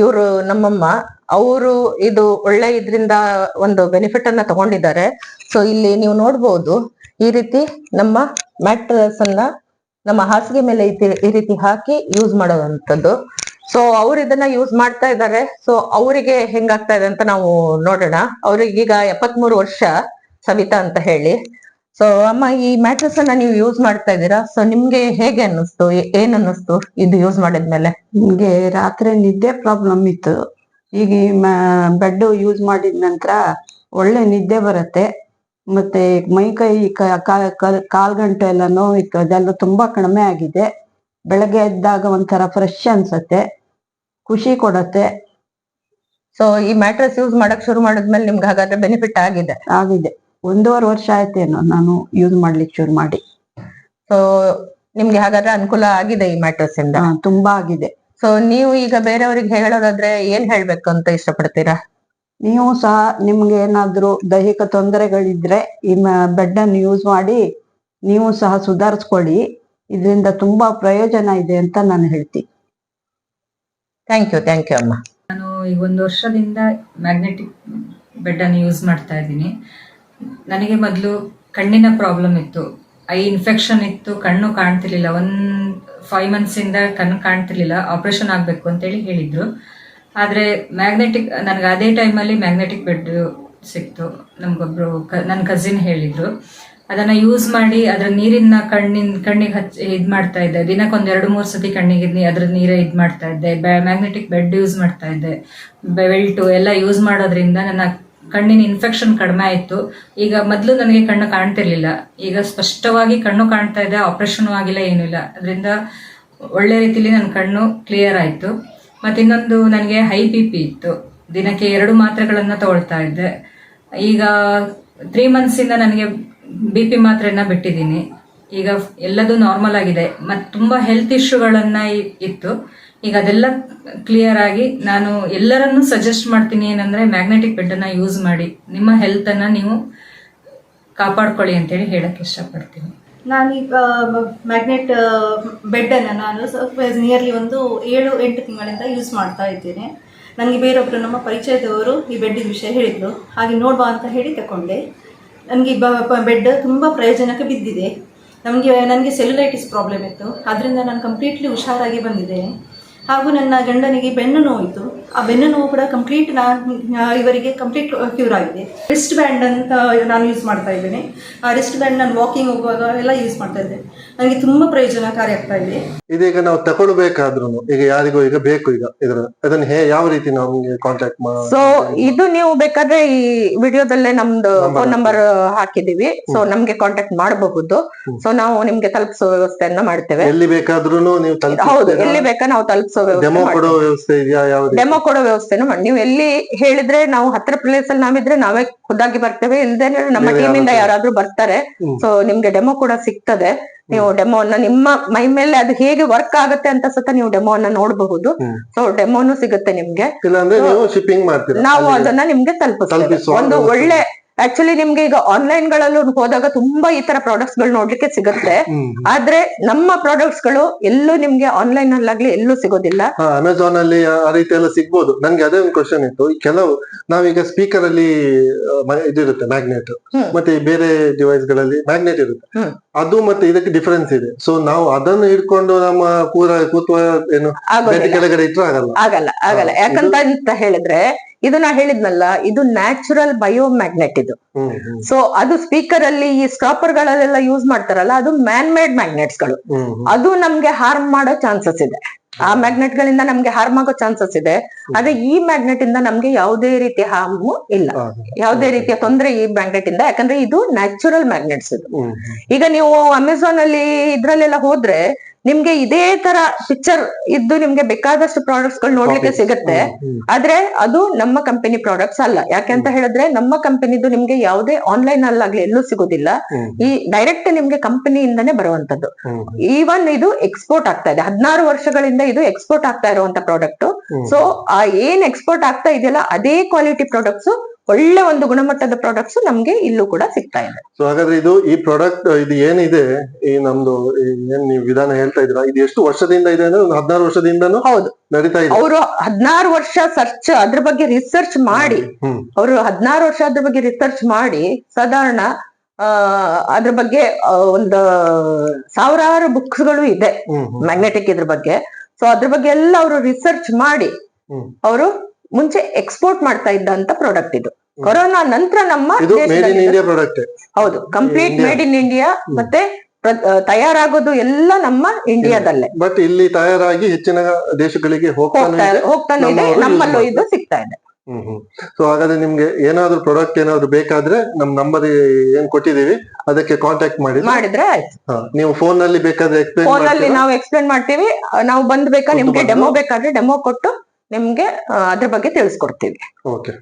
ಇವರು ನಮ್ಮಮ್ಮ ಅವರು ಇದು ಒಳ್ಳೆ ಇದರಿಂದ ಒಂದು ಬೆನಿಫಿಟ್ ಅನ್ನ ತಗೊಂಡಿದ್ದಾರೆ. ಸೊ ಇಲ್ಲಿ ನೀವು ನೋಡ್ಬೋದು, ಈ ರೀತಿ ನಮ್ಮ ಮ್ಯಾಟ್ರಸ್ ಅನ್ನ ನಮ್ಮ ಹಾಸಿಗೆ ಮೇಲೆ ಈ ರೀತಿ ಹಾಕಿ ಯೂಸ್ ಮಾಡೋದಂಥದ್ದು. ಸೊ ಅವ್ರು ಇದನ್ನ ಯೂಸ್ ಮಾಡ್ತಾ ಇದ್ದಾರೆ. ಸೊ ಅವರಿಗೆ ಹೆಂಗಾಗ್ತಾ ಇದೆ ಅಂತ ನಾವು ನೋಡೋಣ. ಅವ್ರಿಗೀಗ 73 ವರ್ಷ, ಸವಿತಾ ಅಂತ ಹೇಳಿ. ಸೊ ಅಮ್ಮ, ಈ ಮ್ಯಾಟ್ರಸ್ ಅನ್ನ ನೀವು ಯೂಸ್ ಮಾಡ್ತಾ ಇದ್ದೀರಾ, ಸೊ ನಿಮ್ಗೆ ಹೇಗೆ ಅನ್ನಿಸ್ತು, ಏನ್ ಅನ್ನಿಸ್ತು ಇದು ಯೂಸ್ ಮಾಡಿದ್ಮೇಲೆ? ನಿಮ್ಗೆ ರಾತ್ರಿ ನಿದ್ದೆ ಪ್ರಾಬ್ಲಮ್ ಇತ್ತು, ಈಗ ಬೆಡ್ ಯೂಸ್ ಮಾಡಿದ ನಂತರ ಒಳ್ಳೆ ನಿದ್ದೆ ಬರುತ್ತೆ. ಮತ್ತೆ ಮೈ ಕೈ ಕಾಲ್ ಗಂಟೆ ಎಲ್ಲ ನೋವು ಅದೆಲ್ಲ ತುಂಬಾ ಕಡಿಮೆ ಆಗಿದೆ. ಬೆಳಗ್ಗೆ ಎದ್ದಾಗ ಒಂಥರ ಫ್ರೆಶ್ ಅನ್ಸತ್ತೆ, ಖುಷಿ ಕೊಡತ್ತೆ. ಸೊ ಈ ಮ್ಯಾಟ್ರಸ್ ಯೂಸ್ ಮಾಡಕ್ ಶುರು ಮಾಡಿದ್ಮೇಲೆ ನಿಮ್ಗೆ ಹಾಗಾದ್ರೆ ಬೆನಿಫಿಟ್ ಆಗಿದೆ? 1.5 ವರ್ಷ ಆಯ್ತೇನೋ ನಾನು ಯೂಸ್ ಮಾಡ್ಲಿಕ್ಕೆ ಶುರು ಮಾಡಿ. ಸೊ ನಿಮ್ಗೆ ಹಾಗಾದ್ರೆ ಅನುಕೂಲ ಆಗಿದೆ ಈ ಮ್ಯಾಟ್ರಸ್ ಇಂದ? ತುಂಬಾ ಆಗಿದೆ. ಸೊ ನೀವು ಈಗ ಬೇರೆಯವ್ರಿಗೆ ಹೇಳೋದಾದ್ರೆ ಏನ್ ಹೇಳ್ಬೇಕು ಅಂತ ಇಷ್ಟಪಡ್ತೀರಾ? ನೀವು ಸಹ ನಿಮ್ಗೆ ಏನಾದ್ರೂ ದೈಹಿಕ ತೊಂದರೆಗಳಿದ್ರೆ ಈ ಬೆಡ್ ಅನ್ನು ಯೂಸ್ ಮಾಡಿ ನೀವು ಸಹ ಸುಧಾರಿಸ್ಕೊಳ್ಳಿ. ಇದರಿಂದ ತುಂಬಾ ಪ್ರಯೋಜನ ಇದೆ ಅಂತ ನಾನು ಹೇಳ್ತೀನಿ. ಥ್ಯಾಂಕ್ ಯು ಅಮ್ಮ. ನಾನು ಈಗ 1 ವರ್ಷದಿಂದ ಮ್ಯಾಗ್ನೆಟಿಕ್ ಬೆಡ್ ಅನ್ನು ಯೂಸ್ ಮಾಡ್ತಾ ಇದ್ದೀನಿ. ನನಗೆ ಮೊದಲು ಕಣ್ಣಿನ ಪ್ರಾಬ್ಲಮ್ ಇತ್ತು, ಐ ಇನ್ಫೆಕ್ಷನ್ ಇತ್ತು, ಕಣ್ಣು ಕಾಣ್ತಿರ್ಲಿಲ್ಲ. 5 months ಇಂದ ಕಣ್ಣು ಕಾಣ್ತಿರ್ಲಿಲ್ಲ, ಆಪರೇಷನ್ ಆಗಬೇಕು ಅಂತೇಳಿ ಹೇಳಿದ್ರು. ಆದರೆ ಮ್ಯಾಗ್ನೆಟಿಕ್, ನನಗೆ ಅದೇ ಟೈಮಲ್ಲಿ ಮ್ಯಾಗ್ನೆಟಿಕ್ ಬೆಡ್ ಸಿಕ್ತು. ನಮಗೊಬ್ರು ನನ್ನ ಕಸಿನ್ ಹೇಳಿದ್ರು. ಅದನ್ನ ಯೂಸ್ ಮಾಡಿ ಅದ್ರ ನೀರಿನ ಕಣ್ಣಿಗೆ ಇದ್ ಮಾಡ್ತಾ ಇದ್ದೆ. ದಿನಕ್ಕೊಂದ್ 2-3 ಸತಿ ಕಣ್ಣಿಗೆ ಅದ್ರ ನೀರೇ ಇದ್ ಮಾಡ್ತಾ ಇದ್ದೆ. ಮ್ಯಾಗ್ನೆಟಿಕ್ ಬೆಡ್ ಯೂಸ್ ಮಾಡ್ತಾ ಇದ್ದೆ. ಬೆಲ್ಟು ಎಲ್ಲ ಯೂಸ್ ಮಾಡೋದ್ರಿಂದ ನನ್ನ ಕಣ್ಣಿನ ಇನ್ಫೆಕ್ಷನ್ ಕಡಿಮೆ ಆಯ್ತು. ಈಗ ಮೊದಲು ನನಗೆ ಕಣ್ಣು ಕಾಣ್ತಿರ್ಲಿಲ್ಲ, ಈಗ ಸ್ಪಷ್ಟವಾಗಿ ಕಣ್ಣು ಕಾಣ್ತಾ ಇದೆ, ಆಪರೇಷನ್ ಆಗಿಲ್ಲ, ಏನೂ ಇಲ್ಲ. ಅದರಿಂದ ಒಳ್ಳೆ ರೀತಿಲಿ ನನ್ನ ಕಣ್ಣು ಕ್ಲಿಯರ್ ಆಯ್ತು. ಮತ್ತೆ ಇನ್ನೊಂದು, ನನಗೆ ಹೈ BP ಇತ್ತು, ದಿನಕ್ಕೆ 2 ಮಾತ್ರೆಗಳನ್ನ ತಗೊಳ್ತಾ ಇದ್ದೆ. ಈಗ 3 months ಇಂದ ನನಗೆ BP ಮಾತ್ರೆನ ಬಿಟ್ಟಿದ್ದೀನಿ. ಈಗ ಎಲ್ಲದೂ ನಾರ್ಮಲ್ ಆಗಿದೆ. ಮತ್ತು ತುಂಬಾ ಹೆಲ್ತ್ ಇಶ್ಯೂಗಳನ್ನ ಇತ್ತು, ಈಗ ಅದೆಲ್ಲ ಕ್ಲಿಯರ್ ಆಗಿ ನಾನು ಎಲ್ಲರನ್ನೂ ಸಜೆಸ್ಟ್ ಮಾಡ್ತೀನಿ ಏನಂದ್ರೆ, ಮ್ಯಾಗ್ನೆಟಿಕ್ ಬೆಡ್ ಅನ್ನ ಯೂಸ್ ಮಾಡಿ ನಿಮ್ಮ ಹೆಲ್ತ್ ಅನ್ನ ನೀವು ಕಾಪಾಡ್ಕೊಳ್ಳಿ ಅಂತೇಳಿ ಹೇಳಕ್ ಇಷ್ಟಪಡ್ತೀನಿ. ನಾನೀಗ ಮ್ಯಾಗ್ನೆಟ್ ಬೆಡ್ಡನ್ನು ನಾನು ನಿಯರ್ಲಿ ಒಂದು 7-8 ತಿಂಗಳಿಂದ ಯೂಸ್ ಮಾಡ್ತಾ ಇದ್ದೇನೆ. ನನಗೆ ಬೇರೊಬ್ಬರು ನಮ್ಮ ಪರಿಚಯದವರು ಈ ಬೆಡ್ಡಿನ ವಿಷಯ ಹೇಳಿದರು, ಹಾಗೆ ನೋಡುವ ಅಂತ ಹೇಳಿ ತಗೊಂಡೆ. ನನಗೆ ಬೆಡ್ ತುಂಬ ಪ್ರಯೋಜನಕ್ಕೆ ಬಿದ್ದಿದೆ. ನನಗೆ ಸೆಲ್ಯುಲೈಟಿಸ್ ಪ್ರಾಬ್ಲಮ್ ಇತ್ತು, ಅದರಿಂದ ನಾನು ಕಂಪ್ಲೀಟ್ಲಿ ಹುಷಾರಾಗಿ ಬಂದಿದ್ದೇನೆ. ಹಾಗೂ ನನ್ನ ಗಂಡನಿಗೆ ಬೆನ್ನು ನೋವಿತ್ತು. ಆ ಬೆನ್ನು ನೋವು ಕೂಡ ಕಂಪ್ಲೀಟ್ ಇವರಿಗೆ ಕಂಪ್ಲೀಟ್ ಕ್ಯೂರ್ ಆಗಿದೆ. ರಿಸ್ಟ್ ಬ್ಯಾಂಡ್ ಅಂತ ನಾನು ಯೂಸ್ ಮಾಡ್ತಾ ಇದ್ದೇನೆ. ಆ ರಿಸ್ಟ್ ಬ್ಯಾಂಡ್ ನಾನು ವಾಕಿಂಗ್ ಹೋಗುವಾಗ ಎಲ್ಲ ಯೂಸ್ ಮಾಡ್ತಾ ಇದ್ದೇನೆ. ನನಗೆ ತುಂಬಾ ಪ್ರಯೋಜನಕಾರಿ ಆಗ್ತಾ ಇದೆ. ಇದೀಗ ನಾವು ತಗೊಳ್ಬೇಕಾದ್ರೂ ಈಗ ಯಾರಿಗೂ ಈಗ ಬೇಕು ಈಗ ಅದನ್ನ ಯಾವ ರೀತಿ ನಮ್ಗೆ ಕಾಂಟ್ಯಾಕ್ಟ್ ಸೊ ಇದು ನೀವು ಬೇಕಾದ್ರೆ ಈ ವಿಡಿಯೋದಲ್ಲೇ ನಮ್ದು ಫೋನ್ ನಂಬರ್ ಹಾಕಿದೀವಿ. ಸೊ ನಮ್ಗೆ ಕಾಂಟ್ಯಾಕ್ಟ್ ಮಾಡಬಹುದು. ಸೊ ನಾವು ನಿಮ್ಗೆ ತಲುಪಿಸೋ ವ್ಯವಸ್ಥೆಯನ್ನ ಮಾಡ್ತೇವೆ. ಎಲ್ಲಿ ಬೇಕಾದ್ರೂ ನೀವು ಹೌದು, ಎಲ್ಲಿ ಬೇಕಾ ನಾವು ತಲುಪಿಸೋ ಡೆಮೋ ಕೊಡೋ ವ್ಯವಸ್ಥೆ ಇದೆಯಾ? ಡೆಮೋ ಕೊಡೋ ವ್ಯವಸ್ಥೆನು ನೀವು ಎಲ್ಲಿ ಹೇಳಿದ್ರೆ ನಾವು ಹತ್ರ ಪ್ಲೇಸ್ ಅಲ್ಲಿ ನಾವಿದ್ರೆ ನಾವೇ ಖುದ್ದಾಗಿ ಬರ್ತೇವೆ. ಇಲ್ದೇ ನಮ್ಮ ಟೀಮ್ ಇಂದ ಯಾರಾದ್ರೂ ಬರ್ತಾರೆ. ಸೊ ನಿಮ್ಗೆ ಡೆಮೋ ಕೂಡ ಸಿಗ್ತದೆ. ನೀವು ಡೆಮೋನ ನಿಮ್ಮ ಮೈ ಮೇಲೆ ಅದು ಹೇಗೆ ವರ್ಕ್ ಆಗುತ್ತೆ ಅಂತ ಸತ ನೀವು ಡೆಮೋನ ನೋಡಬಹುದು. ಸೊ ಡೆಮೋನು ಸಿಗುತ್ತೆ ನಿಮ್ಗೆ. ಇಲ್ಲಾಂದ್ರೆ ನೀವು ಶಿಪ್ಪಿಂಗ್ ಮಾಡ್ತೀರಾ? ನಾವು ಅದನ್ನ ನಿಮ್ಗೆ ತಲುಪಿಸ್ತೇವೆ. ಒಂದು ಒಳ್ಳೆ ಆಕ್ಚುಲಿ ನಿಮ್ಗೆ ಈಗ ಆನ್ಲೈನ್ ಗಳಲ್ಲೂ ಹೋದಾಗ ತುಂಬಾ ಈ ತರ ಪ್ರಾಡಕ್ಟ್ಸ್ ಗಳು ನೋಡ್ಲಿಕ್ಕೆ ಸಿಗುತ್ತೆ. ಆದ್ರೆ ನಮ್ಮ ಪ್ರಾಡಕ್ಟ್ಸ್ ಗಳು ಎಲ್ಲೂ ನಿಮ್ಗೆ ಆನ್ಲೈನ್ ಅಲ್ಲಾಗ್ಲಿ ಎಲ್ಲೂ ಸಿಗೋದಿಲ್ಲ. ಅಮೆಝಾನ್ ಅಲ್ಲಿ ಆ ರೀತಿ ಎಲ್ಲ ಸಿಗ್ಬೋದು. ನನ್ಗೆ ಅದೇ ಒಂದು ಕ್ವಶನ್ ಇತ್ತು. ಕೆಲವು ನಾವೀಗ ಸ್ಪೀಕರ್ ಅಲ್ಲಿ ಇದಿರುತ್ತೆ ಮ್ಯಾಗ್ನೆಟ್, ಮತ್ತೆ ಬೇರೆ ಡಿವೈಸ್ ಗಳಲ್ಲಿ ಮ್ಯಾಗ್ನೆಟ್ ಇರುತ್ತೆ. ಅದು ಮತ್ತೆ ಇದಕ್ಕೆ ಡಿಫರೆನ್ಸ್ ಇದೆ. ಸೊ ನಾವು ಅದನ್ನು ಹಿಡ್ಕೊಂಡು ನಮ್ಮ ಕೂತ್ವ ಏನು ಕೆಳಗಡೆ ಇಟ್ಟರೆ ಆಗಲ್ಲ. ಯಾಕಂತ ಹೇಳಿದ್ರೆ ಇದು ನಾ ಹೇಳಿದ್ನಲ್ಲ, ಇದು ನ್ಯಾಚುರಲ್ ಬಯೋ ಮ್ಯಾಗ್ನೆಟ್ ಇದು. ಸೊ ಅದು ಸ್ಪೀಕರ್ ಅಲ್ಲಿ ಈ ಸ್ಟಾಪರ್ ಗಳಲ್ಲೆಲ್ಲ ಯೂಸ್ ಮಾಡ್ತಾರಲ್ಲ, ಅದು ಮ್ಯಾನ್ ಮೇಡ್ ಮ್ಯಾಗ್ನೆಟ್ಸ್ ಗಳು. ಅದು ನಮ್ಗೆ ಹಾರ್ಮ್ ಮಾಡೋ ಚಾನ್ಸಸ್ ಇದೆ. ಆ ಮ್ಯಾಗ್ನೆಟ್ ಗಳಿಂದ ನಮ್ಗೆ ಹಾರ್ಮ್ ಆಗೋ ಚಾನ್ಸಸ್ ಇದೆ. ಆದ್ರೆ ಈ ಮ್ಯಾಗ್ನೆಟ್ ಇಂದ ನಮ್ಗೆ ಯಾವುದೇ ರೀತಿಯ ಹಾರ್ಮ್ ಇಲ್ಲ, ಯಾವುದೇ ರೀತಿಯ ತೊಂದರೆ ಈ ಮ್ಯಾಗ್ನೆಟ್ ಇಂದ. ಯಾಕಂದ್ರೆ ಇದು ನ್ಯಾಚುರಲ್ ಮ್ಯಾಗ್ನೆಟ್ಸ್ ಇದು. ಈಗ ನೀವು ಅಮೆಝಾನ್ ಅಲ್ಲಿ ಇದ್ರಲ್ಲೆಲ್ಲ ಹೋದ್ರೆ ನಿಮ್ಗೆ ಇದೇ ತರ ಪಿಕ್ಚರ್ ಇದ್ದು ನಿಮ್ಗೆ ಬೇಕಾದಷ್ಟು ಪ್ರಾಡಕ್ಟ್ಸ್ ಗಳು ನೋಡ್ಲಿಕ್ಕೆ ಸಿಗುತ್ತೆ. ಆದ್ರೆ ಅದು ನಮ್ಮ ಕಂಪನಿ ಪ್ರಾಡಕ್ಟ್ಸ್ ಅಲ್ಲ. ಯಾಕೆಂತ ಹೇಳಿದ್ರೆ ನಮ್ಮ ಕಂಪನಿದು ನಿಮ್ಗೆ ಯಾವುದೇ ಆನ್ಲೈನ್ ಅಲ್ಲಾಗ್ಲಿ ಎಲ್ಲೂ ಸಿಗೋದಿಲ್ಲ. ಈ ಡೈರೆಕ್ಟ್ ನಿಮ್ಗೆ ಕಂಪನಿಯಿಂದಾನೇ ಬರುವಂತದ್ದು. ಈವನ್ ಇದು ಎಕ್ಸ್ಪೋರ್ಟ್ ಆಗ್ತಾ ಇದೆ. 16 ವರ್ಷಗಳಿಂದ ಇದು ಎಕ್ಸ್ಪೋರ್ಟ್ ಆಗ್ತಾ ಇರುವಂತ ಪ್ರಾಡಕ್ಟ್. ಸೊ ಆ ಏನ್ ಎಕ್ಸ್ಪೋರ್ಟ್ ಆಗ್ತಾ ಇದೆಯಲ್ಲ ಅದೇ ಕ್ವಾಲಿಟಿ ಪ್ರಾಡಕ್ಟ್ಸ್, ಒಳ್ಳೆ ಒಂದು ಗುಣಮಟ್ಟದ ಪ್ರಾಡಕ್ಟ್ಸ್ ನಮ್ಗೆ ಇಲ್ಲೂ ಕೂಡ ಸಿಗ್ತಾ ಇದೆ. ಸೊ ಹಾಗಾದ್ರೆ ಈ ಪ್ರಾಡಕ್ಟ್ ಇದು ಏನಿದೆ, ಈ ನಮ್ದು ಏನ್ ನೀವು ವಿಧಾನ ಹೇಳ್ತಾ ಇದ್ರ, ಇದು ಎಷ್ಟು ವರ್ಷದಿಂದ ಇದೆ ಅಂದ್ರೆ 16 ವರ್ಷದಿಂದನೂ ಹೌದು ನಡೀತಾ ಇದೆ. ಅವರು 16 ವರ್ಷ ಅದ್ರ ಬಗ್ಗೆ ರಿಸರ್ಚ್ ಮಾಡಿ, ಅವರು 16 ವರ್ಷ ಅದ್ರ ಬಗ್ಗೆ ರಿಸರ್ಚ್ ಮಾಡಿ ಸಾಧಾರಣ ಅದ್ರ ಬಗ್ಗೆ ಒಂದು 1000 ಬುಕ್ಸ್ ಗಳು ಇದೆ ಮ್ಯಾಗ್ನೆಟಿಕ್ ಇದ್ರ ಬಗ್ಗೆ. ಸೊ ಅದ್ರ ಬಗ್ಗೆ ಎಲ್ಲ ಅವರು ರಿಸರ್ಚ್ ಮಾಡಿ ಅವರು ಮುಂಚೆ ಎಕ್ಸ್ಪೋರ್ಟ್ ಮಾಡ್ತಾ ಇದ್ದಂತ ಪ್ರಾಡಕ್ಟ್ ಇದು. ಕೊರೋನಾ ನಂತರ ನಮ್ಮ ಹೌದು ಕಂಪ್ಲೀಟ್ ಮೇಡ್ ಇನ್ ಇಂಡಿಯಾ. ಮತ್ತೆ ತಯಾರಾಗೋದು ಎಲ್ಲ ನಮ್ಮ ಇಂಡಿಯಾದಲ್ಲೇ. ಬಟ್ ಇಲ್ಲಿ ತಯಾರಾಗಿ ಹೆಚ್ಚಿನ ದೇಶಗಳಿಗೆ ಹೋಗ್ತಾನೆ ಇದೆ. ನಮ್ಮಲ್ಲೂ ಇದು ಸಿಗ್ತಾ ಇದೆ. ಸೊ ಹಾಗಾದ್ರೆ ನಿಮ್ಗೆ ಏನಾದ್ರು ಪ್ರಾಡಕ್ಟ್ ಏನಾದ್ರು ಬೇಕಾದ್ರೆ ನಮ್ ನಂಬರ್ ಏನ್ ಕೊಟ್ಟಿದೀವಿ ಅದಕ್ಕೆ ಕಾಂಟ್ಯಾಕ್ಟ್ ಮಾಡಿದ್ರೆ ಆಯ್ತು. ನೀವು ಫೋನ್ ನಲ್ಲಿ ಬೇಕಾದ್ರೆ ನಾವು ಎಕ್ಸ್ಪ್ಲೇನ್ ಮಾಡ್ತೀವಿ. ನಾವು ಬಂದ್ ಬೇಕಾ ನಿಮ್ಗೆ ಡೆಮೋ ಬೇಕಾದ್ರೆ ಡೆಮೋ ಕೊಟ್ಟು ನಿಮ್ಗೆ ಅದ್ರ ಬಗ್ಗೆ ತಿಳಿಸ್ಕೊಡ್ತೀವಿ. ಓಕೆ.